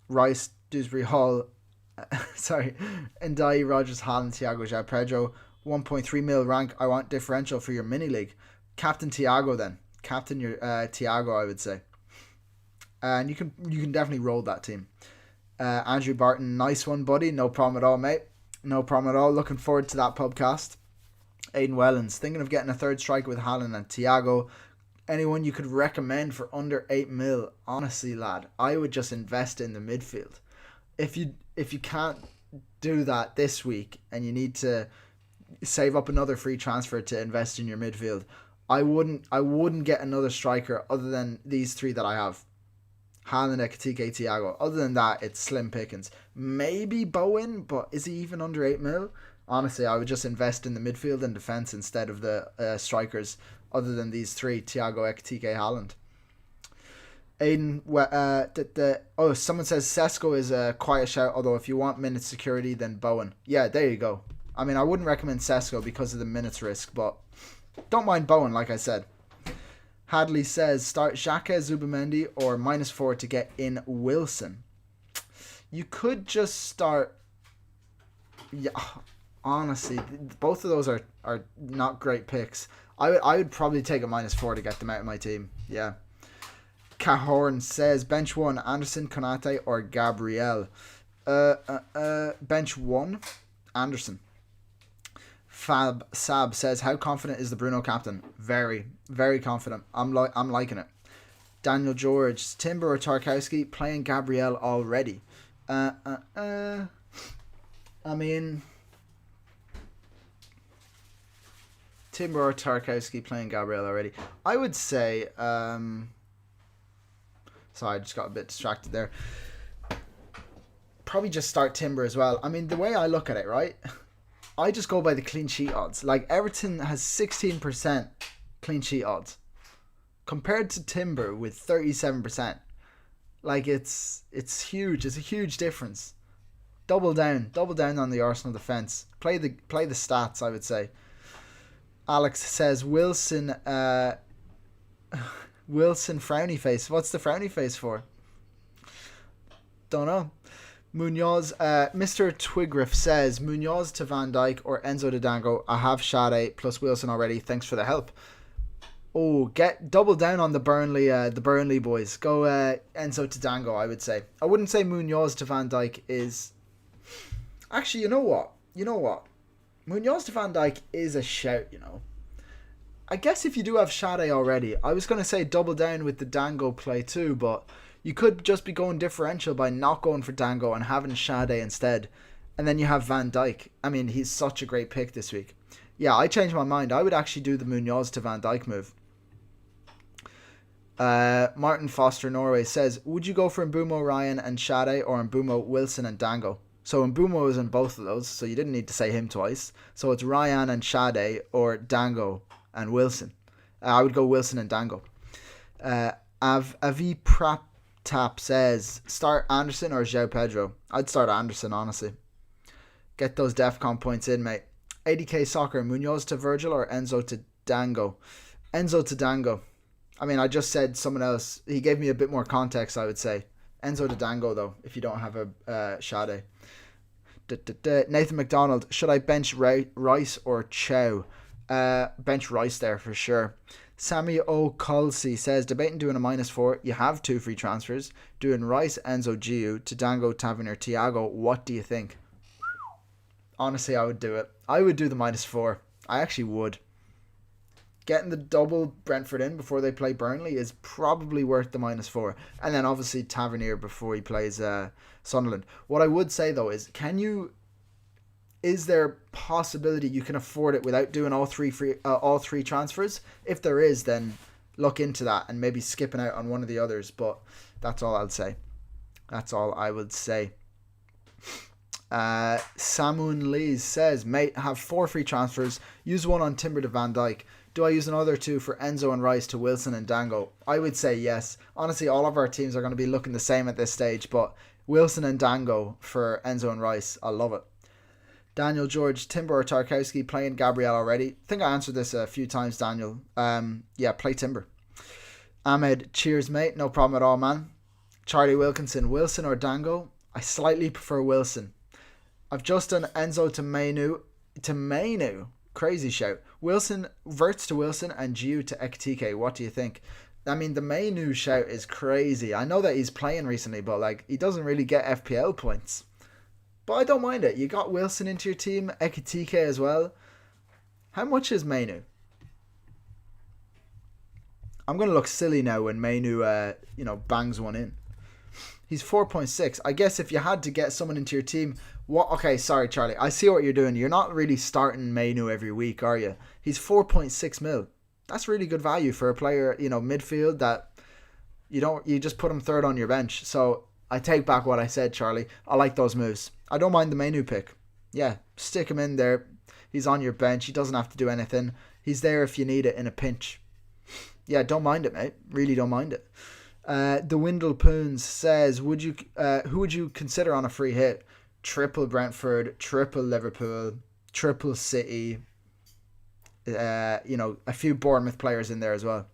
Rice, Dewsbury Hall, Ndai, Rogers, Haaland, Thiago, João Pedro. 1.3 mil rank. I want differential for your mini league. Captain Thiago then. Captain your Thiago, I would say. And you can definitely roll that team. Andrew Barton, nice one, buddy. No problem at all, mate. No problem at all. Looking forward to that podcast. Aidan Wellens, thinking of getting a third striker with Haaland and Thiago. Anyone you could recommend for under 8 mil? Honestly, lad, I would just invest in the midfield. If you can't do that this week and you need to save up another free transfer to invest in your midfield, I wouldn't get another striker other than these three that I have. Haaland, Ekitike, Thiago. Other than that, it's slim pickings. Maybe Bowen, but is he even under 8 mil? Honestly, I would just invest in the midfield and defence instead of the strikers other than these three, Thiago, Ekitike, Haaland. Aiden, someone says Sesko is a quiet shout, although if you want minute security, then Bowen. Yeah, there you go. I mean, I wouldn't recommend Sesko because of the minutes risk, but don't mind Bowen, like I said. Hadley says, start Xhaka, Zubamendi, or -4 to get in Wilson. You could just start... Yeah, honestly, both of those are not great picks. I would probably take a -4 to get them out of my team. Yeah. Cahorn says, bench 1, Anderson, Konate, or Gabriel. Bench 1, Anderson. Fab Sab says, how confident is the Bruno captain? Very, very confident. I'm liking it. Daniel George, Timber or Tarkowski, playing Gabriel already. I mean, Timber or Tarkowski playing Gabriel already. I would say, sorry, I just got a bit distracted there. Probably just start Timber as well. I mean, the way I look at it, right? I just go by the clean sheet odds. Like, Everton has 16% clean sheet odds compared to Timber with 37%. Like, it's huge. It's a huge difference. Double down on the Arsenal defense. Play the stats, I would say. Alex says Wilson frowny face. What's the frowny face for? Don't know. Munoz, Mr. Twigriff says Munoz to Van Dijk or Enzo to Dango. I have Sade plus Wilson already. Thanks for the help. Oh, get double down on the Burnley boys. Go Enzo to Dango, I would say. I wouldn't say Munoz to Van Dijk is... Actually, you know what? Munoz to Van Dijk is a shout, you know. I guess if you do have Sade already, I was going to say double down with the Dango play too, but you could just be going differential by not going for Dango and having Sade instead. And then you have Van Dijk. I mean, he's such a great pick this week. Yeah, I changed my mind. I would actually do the Munoz to Van Dijk move. Martin Foster Norway says, would you go for Mbumo, Ryan and Sade, or Mbumo, Wilson and Dango? So Mbumo is in both of those, so you didn't need to say him twice. So it's Ryan and Sade or Dango and Wilson. I would go Wilson and Dango. Avi Praptap says, start Anderson or João Pedro? I'd start Anderson, honestly. Get those DEFCON points in, mate. 80k soccer, Munoz to Virgil or Enzo to Dango? Enzo to Dango. I mean, I just said someone else. He gave me a bit more context, I would say. Enzo to Dango, though, if you don't have a Sade. Nathan McDonald, should I bench Rice or Chow? Bench Rice there for sure. Sammy O'Culsey says, debating doing a -4. You have 2 free transfers. Doing Rice, Enzo, Giu to Dango, Tavernier, Thiago. What do you think? Honestly, I would do it. I would do the -4. I actually would. Getting the double Brentford in before they play Burnley is probably worth the -4. And then obviously Tavernier before he plays Sunderland. What I would say though is, is there possibility you can afford it without doing all three transfers? If there is, then look into that and maybe skipping out on one of the others. But that's all I'll say. That's all I would say. Samun Lee says, mate, have 4 free transfers. Use one on Timber to Van Dijk. Do I use another 2 for Enzo and Rice to Wilson and Dango? I would say yes. Honestly, all of our teams are going to be looking the same at this stage, but Wilson and Dango for Enzo and Rice, I love it. Daniel George, Timber or Tarkowski, playing Gabriel already? I think I answered this a few times, Daniel. Yeah, play Timber. Ahmed, cheers, mate. No problem at all, man. Charlie Wilkinson, Wilson or Dango? I slightly prefer Wilson. I've just done Enzo to Mainu. Crazy shout. Wilson, Verts to Wilson and Giu to Ekitike. What do you think? I mean, the Mainu shout is crazy. I know that he's playing recently, but like he doesn't really get FPL points. But I don't mind it. You got Wilson into your team, Ekitike as well. How much is Mainu? I'm going to look silly now when Mainu, bangs one in. He's 4.6. I guess if you had to get someone into your team, what? Okay, sorry, Charlie. I see what you're doing. You're not really starting Mainu every week, are you? He's 4.6 mil. That's really good value for a player, midfield that you just put him third on your bench. So I take back what I said, Charlie. I like those moves. I don't mind the Mainu pick. Yeah, stick him in there. He's on your bench. He doesn't have to do anything. He's there if you need it in a pinch. Yeah, don't mind it, mate. Really don't mind it. The Windle Poons says, who would you consider on a free hit? Triple Brentford, triple Liverpool, triple City. A few Bournemouth players in there as well.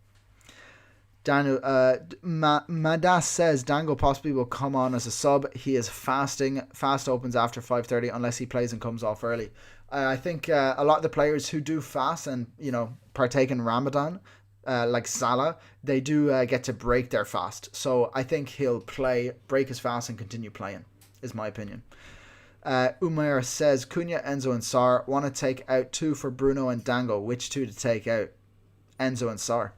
Daniel Madas says Dango possibly will come on as a sub. He is fasting. Fast opens after 5:30 unless he plays and comes off early. I think a lot of the players who do fast and partake in Ramadan, like Salah, they do get to break their fast. So I think he'll break his fast and continue playing, is my opinion. Umair says Cunha, Enzo and Sarr. Want to take out 2 for Bruno and Dango. Which 2 to take out? Enzo and Sarr,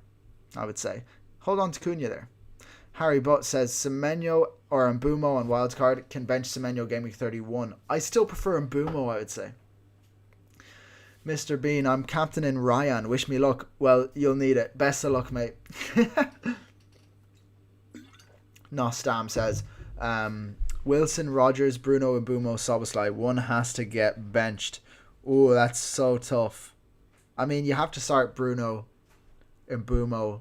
I would say. Hold on to Cunha there. Harry Butt says Semenyo or Mbumo on wildcard. Can bench Semenyo game week 31. I still prefer Mbumo, I would say. Mr. Bean, I'm captain in Ryan. Wish me luck. Well, you'll need it. Best of luck, mate. Nostam says Wilson, Rogers, Bruno, Mbumo, Soboslai. One has to get benched. Oh, that's so tough. I mean, you have to start Bruno, Mbumo.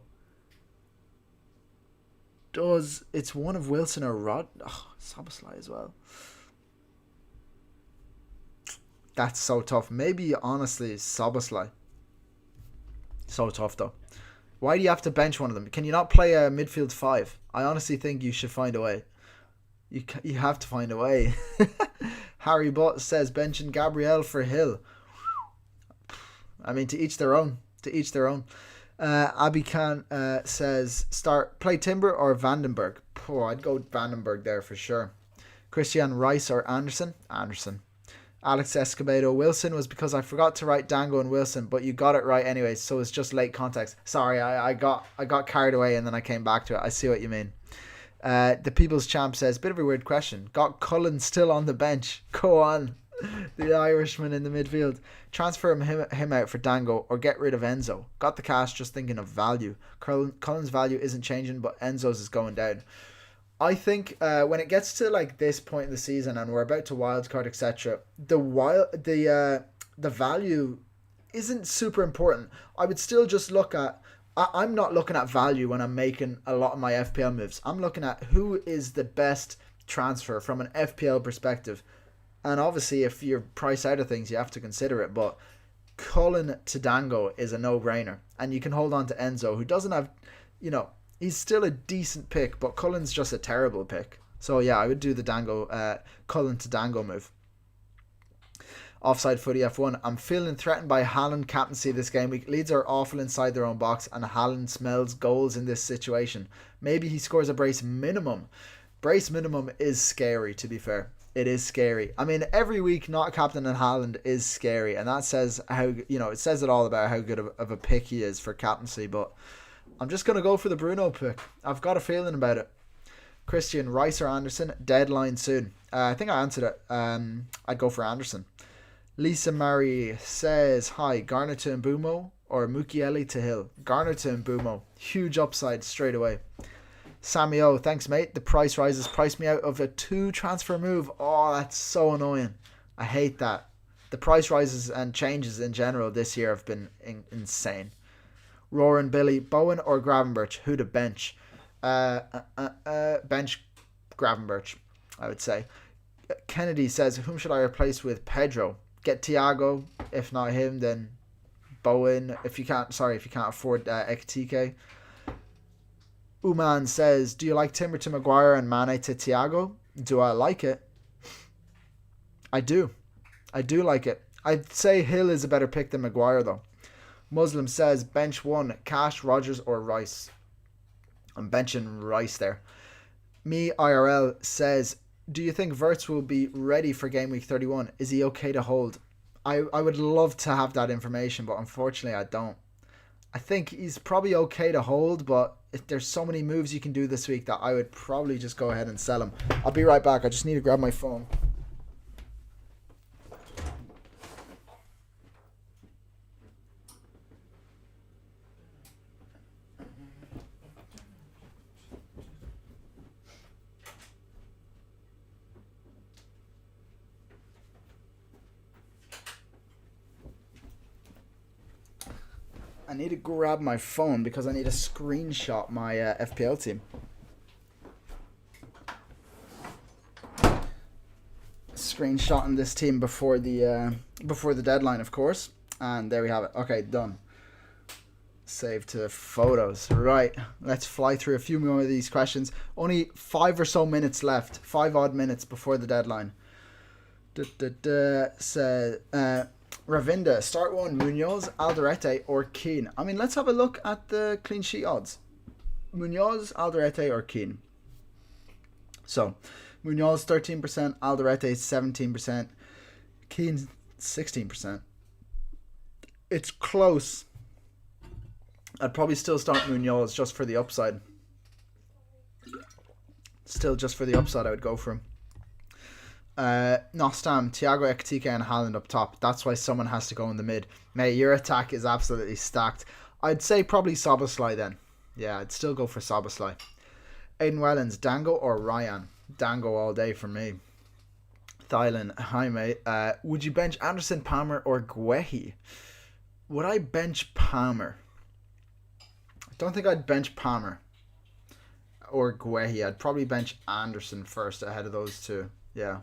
It's one of Wilson or Soboslai as well. That's so tough. Maybe honestly Soboslai. So tough though. Why do you have to bench one of them? Can you not play a midfield 5? I honestly think you should find a way. You have to find a way. Harry Butt says benching Gabriel for Hill. I mean, to each their own. To each their own. Abby Khan says play Timber or Vandenberg. I'd go Vandenberg there for sure. Christian Rice or Anderson. Alex Escobedo, Wilson was because I forgot to write Dango and Wilson, but you got it right anyway, so it's just late context. Sorry, I got carried away and then I came back to it. I see what you mean. The People's Champ says, bit of a weird question. Got Cullen still on the bench. Go on. The Irishman in the midfield. Transfer him out for Dango or get rid of Enzo. Got the cash, just thinking of value. Cullen's value isn't changing, but Enzo's is going down. I think when it gets to like this point in the season and we're about to wildcard, etc., the value isn't super important. I would still just look at. I'm not looking at value when I'm making a lot of my FPL moves. I'm looking at who is the best transfer from an FPL perspective. And obviously, if you're priced out of things, you have to consider it. But Cullen to Dango is a no-brainer. And you can hold on to Enzo, who doesn't have, he's still a decent pick, but Cullen's just a terrible pick. So yeah, I would do the Cullen to Dango move. Offside Footy F1. I'm feeling threatened by Haaland captaincy this game week. Leeds are awful inside their own box, and Haaland smells goals in this situation. Maybe he scores a brace minimum. Brace minimum is scary, to be fair. It is scary. I mean, every week not captain in Haaland is scary, and that says it says it all about how good of a pick he is for captaincy. But I'm just gonna go for the Bruno pick. I've got a feeling about it. Christian, Rice or Anderson? Deadline soon. I think I answered it. I'd go for Anderson. Lisa Murray says, hi, Garner to Mbumo or Mukiele to Hill? Garner to Mbumo. Huge upside straight away. Sammy O, thanks mate. The price rises priced me out of a 2 transfer move. Oh, that's so annoying. I hate that. The price rises and changes in general this year have been insane. Roaring Billy, Bowen or Gravenberch? Who to bench? Bench Gravenberch, I would say. Kennedy says, whom should I replace with? Pedro. Get Thiago. If not him, then Bowen. If you can't afford Ekitike. Uman says, do you like Timber to Maguire and Mane to Thiago? Do I like it? I do. I do like it. I'd say Hill is a better pick than Maguire though. Muslim says, bench 1, Cash, Rogers or Rice? I'm benching Rice there. Me IRL says, do you think Verts will be ready for game week 31? Is he okay to hold? I would love to have that information, but unfortunately I don't. I think he's probably okay to hold, but there's so many moves you can do this week that I would probably just go ahead and sell him. I'll be right back. I just need to grab my phone. I need to grab my phone because I need to screenshot my FPL team. Screenshotting this team before the deadline, of course. And there we have it. Okay, done. Save to photos. Right, let's fly through a few more of these questions. Only 5 or so minutes left. 5 odd minutes before the deadline. Ravinda, start one, Munoz, Alderete, or Keane. I mean, let's have a look at the clean sheet odds. Munoz, Alderete, or Keane. So, Munoz 13%, Alderete 17%, Keane 16%. It's close. I'd probably still start Munoz just for the upside. Still, just for the upside, I would go for him. Nostam, Thiago, Ekitike, and Haaland up top. That's why someone has to go in the mid. Mate, your attack is absolutely stacked. I'd say probably Szoboszlai then. Yeah, I'd still go for Szoboszlai. Aiden Wellens, Dango or Ryan? Dango all day for me. Thailand, hi mate. Would you bench Anderson, Palmer, or Guehi? Would I bench Palmer? I don't think I'd bench Palmer or Guehi. I'd probably bench Anderson first ahead of those two. Yeah.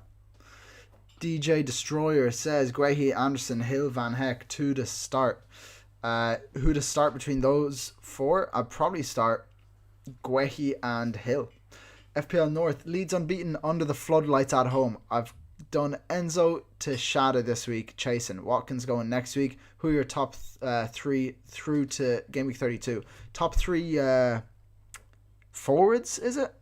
DJ Destroyer says Guehi, Anderson, Hill, Van Heck, who to start. Who to start between those four? I'd probably start Guehi and Hill. FPL North, Leeds unbeaten under the floodlights at home. I've done Enzo to Shada this week, chasing. Watkins going next week. Who are your top 3 through to game week 32? Top 3 forwards, is it?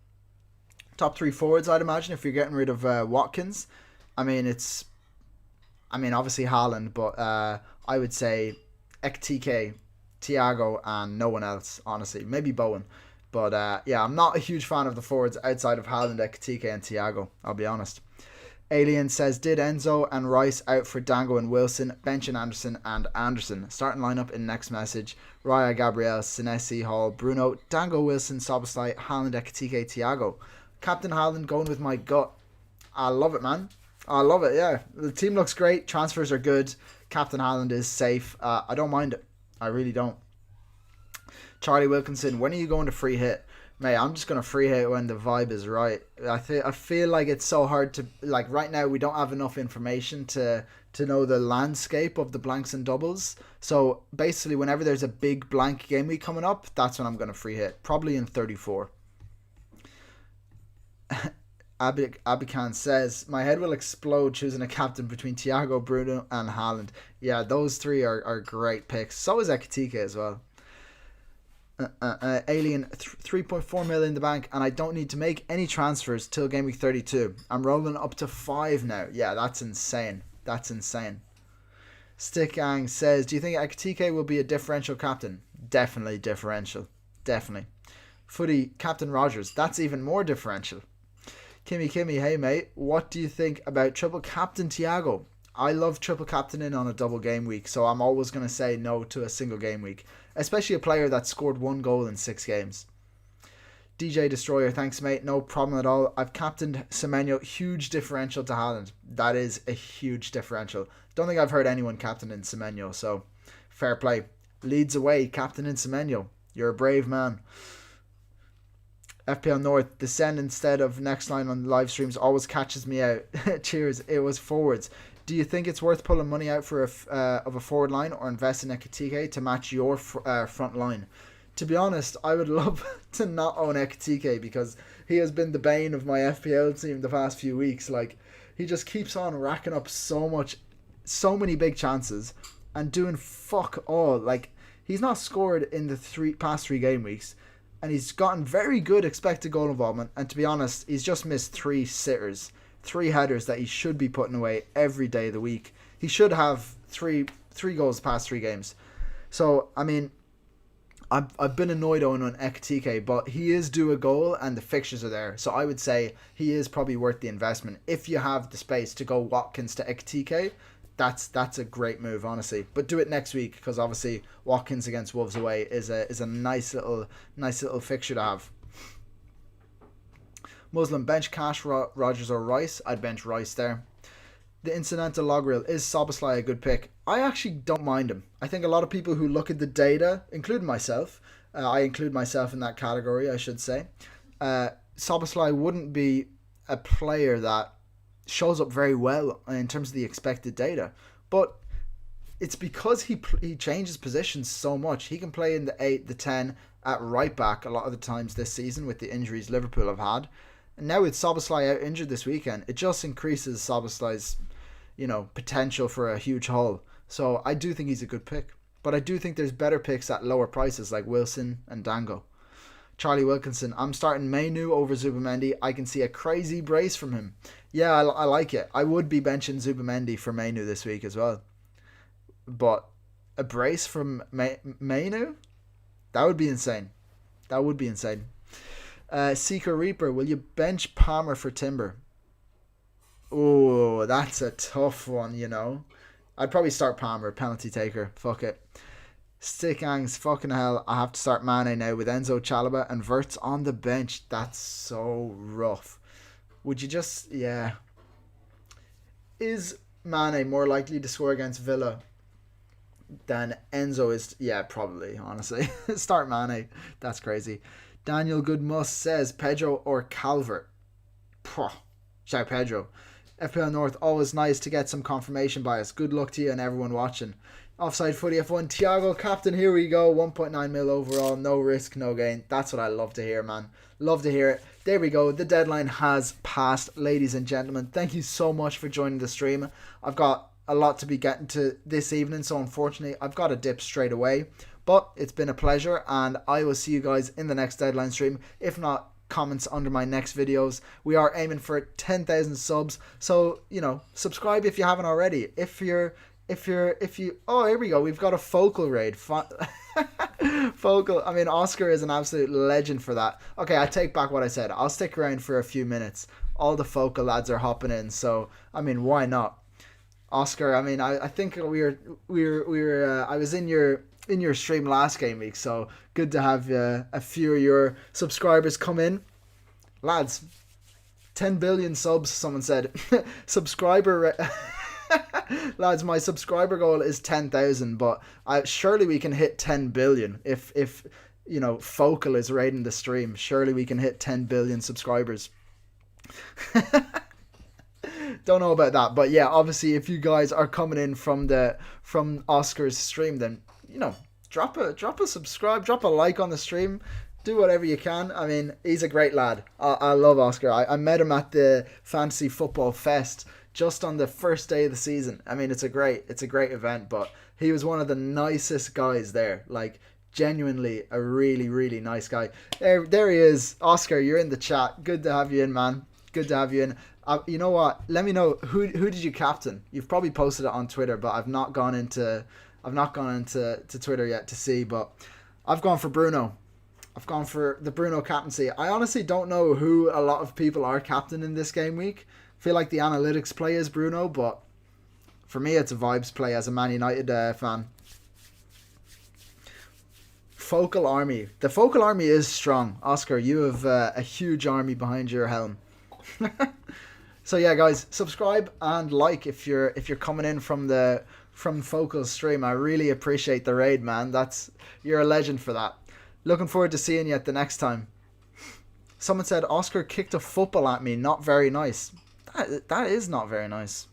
Top 3 forwards, I'd imagine, if you're getting rid of Watkins. I mean, obviously Haaland, but I would say Ekitike, Thiago, and no one else, honestly. Maybe Bowen. But yeah, I'm not a huge fan of the forwards outside of Haaland, Ekitike, and Thiago, I'll be honest. Alien says, did Enzo and Rice out for Dango and Wilson, bench and Anderson and Anderson. Starting lineup in next message. Raya, Gabriel, Senesi, Hall, Bruno, Dango, Wilson, Szoboszlai, Haaland, Ekitike, Thiago. Captain Haaland going with my gut. I love it, man. I love it, yeah. The team looks great. Transfers are good. Captain Haaland is safe. I don't mind it. I really don't. Charlie Wilkinson, when are you going to free hit? Mate, I'm just going to free hit when the vibe is right. I feel like it's so hard to... Like, right now, we don't have enough information to know the landscape of the blanks and doubles. So, basically, whenever there's a big blank game week coming up, that's when I'm going to free hit. Probably in 34. Abikan says, my head will explode choosing a captain between Thiago, Bruno, and Haaland. Yeah, those 3 are great picks. So is Ekitike as well. Alien, 3.4 million in the bank, and I don't need to make any transfers till game week 32. I'm rolling up to 5 now. Yeah, that's insane. That's insane. Stickgang says, do you think Ekitike will be a differential captain? Definitely differential. Definitely. Footy, Captain Rogers. That's even more differential. Kimmy, hey mate, what do you think about triple captain Thiago? I love triple captaining on a double game week, so I'm always going to say no to a single game week, especially a player that scored 1 goal in 6 games. DJ Destroyer, thanks mate, no problem at all. I've captained Semenyo, huge differential to Haaland. That is a huge differential. Don't think I've heard anyone captain in Semenyo, so fair play. Leads away, captain in Semenyo. You're a brave man. FPL North, descend instead of next line on live streams always catches me out. Cheers, it was forwards. Do you think it's worth pulling money out for a forward line or invest in Ekitike to match your front line? To be honest, I would love to not own Ekitike because he has been the bane of my FPL team the past few weeks. Like, he just keeps on racking up so many big chances and doing fuck all. Like, he's not scored in the past 3 game weeks. and he's gotten very good expected goal involvement. And to be honest, he's just missed 3 sitters, 3 headers that he should be putting away every day of the week. He should have three goals past 3 games. So I mean, I've been annoyed on Ekitike, but he is due a goal and the fixtures are there. So I would say he is probably worth the investment. If you have the space to go Watkins to Ekitike, that's a great move, honestly. But do it next week, because obviously Watkins against Wolves away is a nice little fixture to have. Muslim, bench Cash, Rogers or Rice? I'd bench Rice there. The incidental log reel, is Szoboszlai a good pick? I actually don't mind him. I think a lot of people who look at the data, including myself, I include myself in that category, I should say. Szoboszlai wouldn't be a player that shows up very well in terms of the expected data, but it's because he changes positions so much. He can play in the 8, the 10, at right back a lot of the times this season with the injuries Liverpool have had. And now with Szoboszlai out injured this weekend, it just increases Szoboszlai's, potential for a huge haul. So I do think he's a good pick. But I do think there's better picks at lower prices like Wilson and Dango. Charlie Wilkinson, I'm starting Mainu over Zubamendi. I can see a crazy brace from him. Yeah, I like it. I would be benching Zubamendi for Mainu this week as well. But a brace from Mainu? That would be insane. That would be insane. Seeker Reaper, will you bench Palmer for Timber? Oh, that's a tough one, I'd probably start Palmer, penalty taker. Fuck it. Stickangs, fucking hell. I have to start Mane now with Enzo, Chalobah and Wirtz on the bench. That's so rough. Would you just... Yeah. Is Mane more likely to score against Villa than Enzo is? Yeah, probably, honestly. Start Mane. That's crazy. Daniel Goodmus says Pedro or Calvert. Shout Pedro. FPL North, always nice to get some confirmation bias. Good luck to you and everyone watching. Offside Footy F1, Thiago, captain, here we go. 1.9 mil overall, no risk, no gain. That's what I love to hear, man. Love to hear it. There we go. The deadline has passed, ladies and gentlemen. Thank you so much for joining the stream. I've got a lot to be getting to this evening, so unfortunately I've got to dip straight away. But it's been a pleasure, and I will see you guys in the next deadline stream. If not, comments under my next videos. We are aiming for 10,000 subs, so subscribe if you haven't already. If you oh, here we go, we've got a Focal raid. Focal, I mean, Oscar is an absolute legend for that. Okay, I take back what I said. I'll stick around for a few minutes. All the Focal lads are hopping in, so I mean, why not? Oscar, I mean, I think we were I was in your stream last game week, so good to have a few of your subscribers come in. Lads, 10 billion subs, someone said. Lads, my subscriber goal is 10,000, but surely we can hit 10 billion if Focal is raiding the stream. Surely we can hit 10 billion subscribers. Don't know about that, but yeah, obviously if you guys are coming in from Oscar's stream, then drop a subscribe, drop a like on the stream, do whatever you can. I mean, he's a great lad. I love Oscar. I met him at the Fantasy Football Fest just on the first day of the season. I mean, it's a great event, but he was one of the nicest guys there. Like, genuinely a really, really nice guy. There he is. Oscar, you're in the chat. Good to have you in, man. Good to have you in. You know what? Let me know who did you captain? You've probably posted it on Twitter, but I've not gone into Twitter yet to see. But I've gone for Bruno. I've gone for the Bruno captaincy. I honestly don't know who a lot of people are captain in this game week. I feel like the analytics play is Bruno, but for me it's a vibes play as a Man United fan. Focal army. The Focal army is strong. Oscar, you have a huge army behind your helm. So yeah, guys, subscribe and like if you're coming in from Focal's stream. I really appreciate the raid, man. You're a legend for that. Looking forward to seeing you at the next time. Someone said Oscar kicked a football at me. Not very nice. That is not very nice.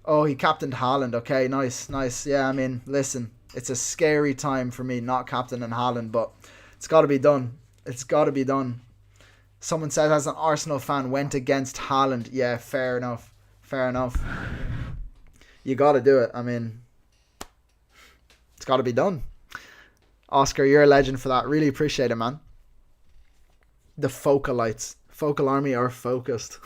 Oh, he captained Haaland. Okay, nice. Yeah, I mean, listen, it's a scary time for me not captaining Haaland, but it's got to be done. It's got to be done. Someone said, as an Arsenal fan, went against Haaland. Yeah, fair enough. You got to do it. I mean, it's got to be done. Oscar, you're a legend for that. Really appreciate it, man. the focalites. Focal army are focused.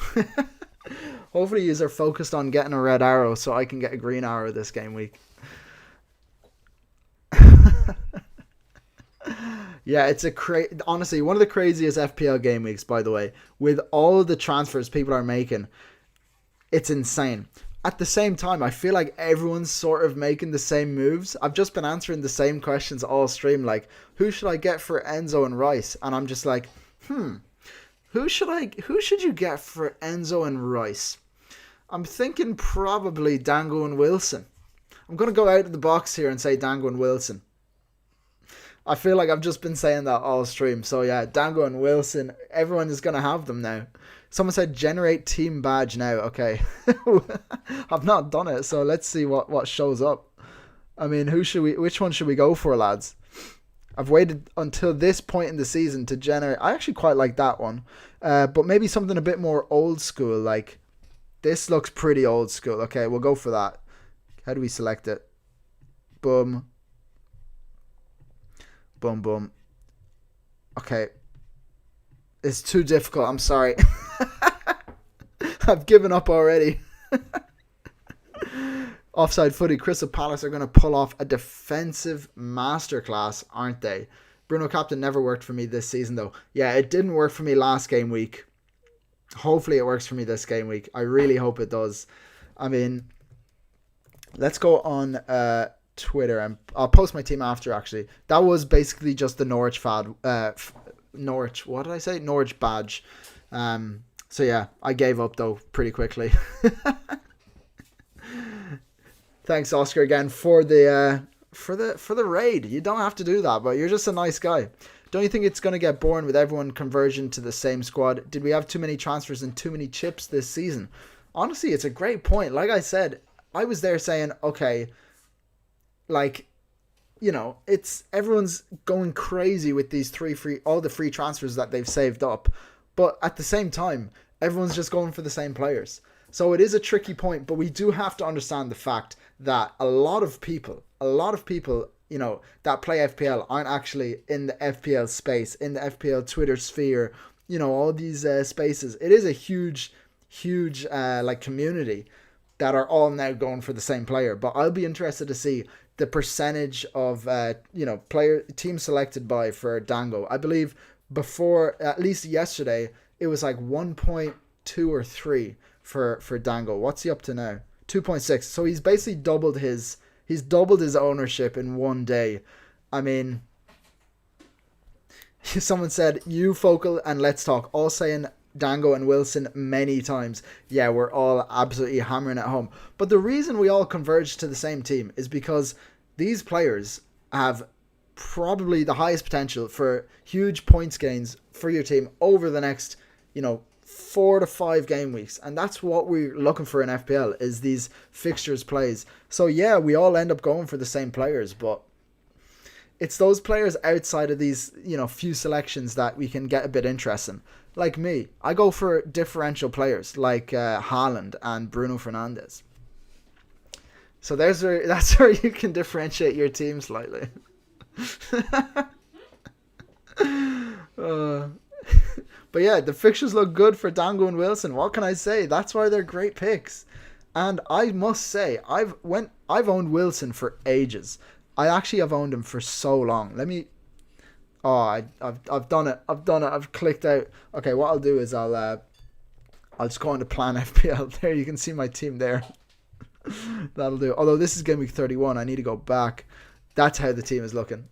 Hopefully you are focused on getting a red arrow so I can get a green arrow this game week. Yeah, it's honestly one of the craziest FPL game weeks, by the way. With all the transfers people are making, it's insane. At the same time, I feel like everyone's sort of making the same moves. I've just been answering the same questions all stream, like, who should I get for Enzo and Rice? And I'm just like, who should you get for Enzo and Rice? I'm thinking probably Dango and Wilson. I'm going to go out of the box here and say Dango and Wilson. I feel like I've just been saying that all stream. So yeah, Dango and Wilson, everyone is going to have them now. Someone said generate team badge now. Okay. I've not done it, so let's see what shows up. I mean, which one should we go for, lads? I've waited until this point in the season to generate. I actually quite like that one. But maybe something a bit more old school. Like, this looks pretty old school. Okay, we'll go for that. How do we select it? Boom. Boom, boom. Okay. It's too difficult. I'm sorry. I've given up already. Offside footy. Crystal Palace are going to pull off a defensive masterclass, aren't they? Bruno Captain never worked for me this season, though. Yeah, it didn't work for me last game week. Hopefully it works for me this game week. I really hope it does. I mean, let's go on Twitter, and I'll post my team after, actually. That was basically just the Norwich Norwich, what did I say? Norwich badge. So yeah, I gave up though pretty quickly. Thanks, Oscar, again for the raid. You don't have to do that, but you're just a nice guy. Don't you think it's going to get boring with everyone conversion to the same squad? Did we have too many transfers and too many chips this season? Honestly, it's a great point. Like I said, I was there saying, okay, like, you know, it's everyone's going crazy with these all the free transfers that they've saved up. But at the same time, everyone's just going for the same players. So it is a tricky point, but we do have to understand the fact that a lot of people, you know, that play FPL aren't actually in the FPL space, in the FPL Twitter sphere, you know, all these spaces. It is a huge like community that are all now going for the same player. But I'll be interested to see the percentage of you know, team selected by for Dango. I believe before, at least yesterday, it was like 1.2 or 3 for Dango. What's he up to now? 2.6. So he's basically doubled his ownership in one day. I mean, someone said, you Focal and Let's Talk, all saying Dango and Wilson many times. Yeah, we're all absolutely hammering it home. But the reason we all converged to the same team is because these players have probably the highest potential for huge points gains for your team over the next, you know, 4 to 5 game weeks. And that's what we're looking for in FPL, is these fixtures plays. So yeah, we all end up going for the same players, but it's those players outside of these, you know, few selections that we can get a bit interesting. Like me, I go for differential players like Haaland and Bruno Fernandes. So that's where you can differentiate your team slightly. But yeah, the fixtures look good for Dango and Wilson. What can I say? That's why they're great picks. And I must say, I've owned Wilson for ages. I actually have owned him for so long. I've done it. I've clicked out. Okay, what I'll do is I'll just go on to Plan FPL. There, you can see my team there. That'll do. Although this is game week 31, I need to go back. That's how the team is looking.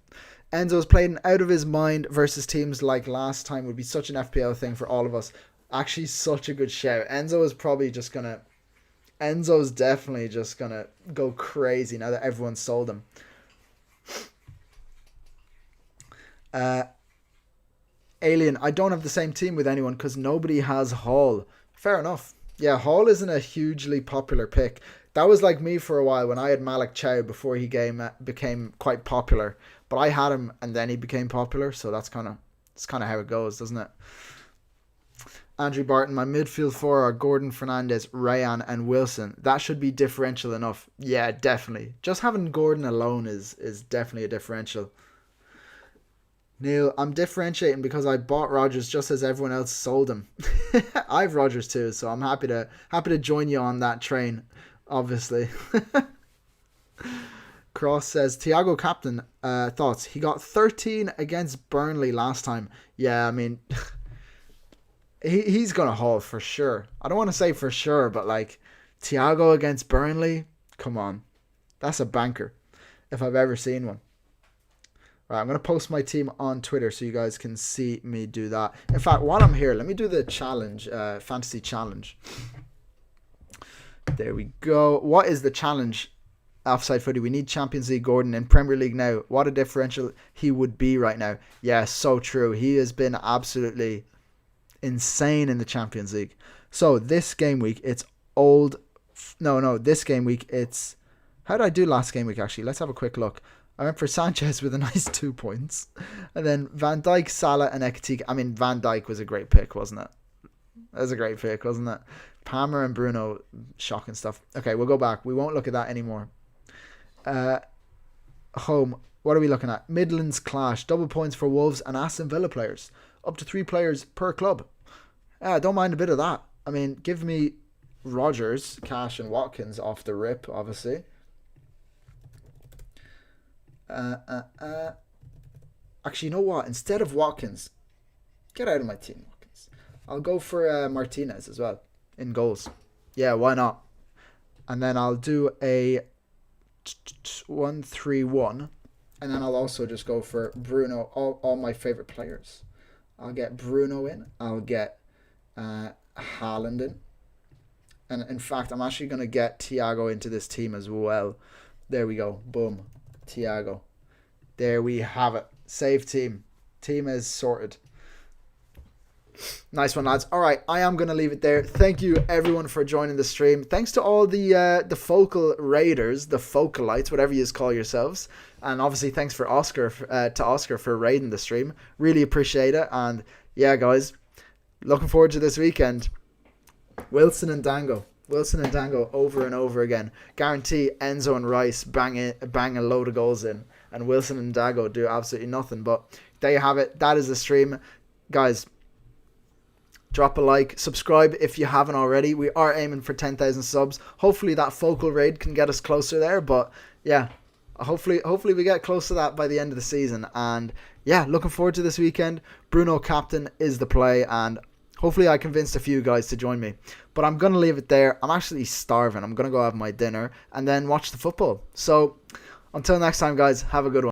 Enzo's played out of his mind versus teams like last time would be such an FPL thing for all of us. Actually, such a good shout. Enzo's definitely just gonna go crazy now that everyone's sold him. Alien, I don't have the same team with anyone because nobody has Hall. Fair enough. Yeah, Hall isn't a hugely popular pick. That was like me for a while when I had Malik Chow before he became quite popular. But I had him and then he became popular, so that's kind of how it goes, doesn't it? Andrew Barton, my midfield 4 are Gordon, Fernandes, Rayan and Wilson. That should be differential enough. Yeah, definitely. Just having Gordon alone is definitely a differential. Neil, I'm differentiating because I bought Rogers just as everyone else sold him. I have Rogers too, so I'm happy to join you on that train, obviously. Cross says, Thiago captain, thoughts. He got 13 against Burnley last time. Yeah, I mean, he's going to haul for sure. I don't want to say for sure, but like, Thiago against Burnley, come on. That's a banker, if I've ever seen one. Right, I'm going to post my team on Twitter so you guys can see me do that. In fact, while I'm here, let me do the challenge, fantasy challenge. There we go. What is the challenge? Offside footy. We need Champions League Gordon in Premier League now. What a differential he would be right now. Yeah, so true. He has been absolutely insane in the Champions League. So this game week, it's old. No, this game week, it's... How did I do last game week, actually? Let's have a quick look. I went for Sanchez with a nice 2 points. And then Van Dijk, Salah, and Ekitike. I mean, Van Dijk was a great pick, wasn't it? That was a great pick, wasn't it? Palmer and Bruno, shocking stuff. Okay, we'll go back. We won't look at that anymore. Home. What are we looking at? Midlands clash. Double points for Wolves and Aston Villa players. Up to 3 players per club. I don't mind a bit of that. I mean, give me Rodgers, Cash, and Watkins off the rip, obviously. Actually, you know what? Instead of Watkins, get out of my team, Watkins. I'll go for Martinez as well in goals. Yeah, why not? And then I'll do a 1-3-1, and then I'll also just go for Bruno. All my favorite players. I'll get Bruno in. I'll get Haaland in. And in fact, I'm actually going to get Thiago into this team as well. There we go. Boom. Thiago. There we have it. Save team. Team is sorted. Nice one, lads. All right, I am going to leave it there. Thank you, everyone, for joining the stream. Thanks to all the focal raiders, the focalites, whatever you call yourselves. And obviously, thanks for Oscar for raiding the stream. Really appreciate it. And yeah, guys, looking forward to this weekend. Wilson and Dango over and over again. Guarantee Enzo and Rice bang a load of goals in, and Wilson and Dango do absolutely nothing. But there you have it. That is the stream, guys. Drop a like, subscribe if you haven't already. We are aiming for 10,000 subs. Hopefully that focal raid can get us closer there. But yeah, hopefully we get close to that by the end of the season. And yeah, looking forward to this weekend. Bruno captain is the play, and hopefully I convinced a few guys to join me. But I'm going to leave it there. I'm actually starving. I'm going to go have my dinner and then watch the football. So until next time, guys, have a good one.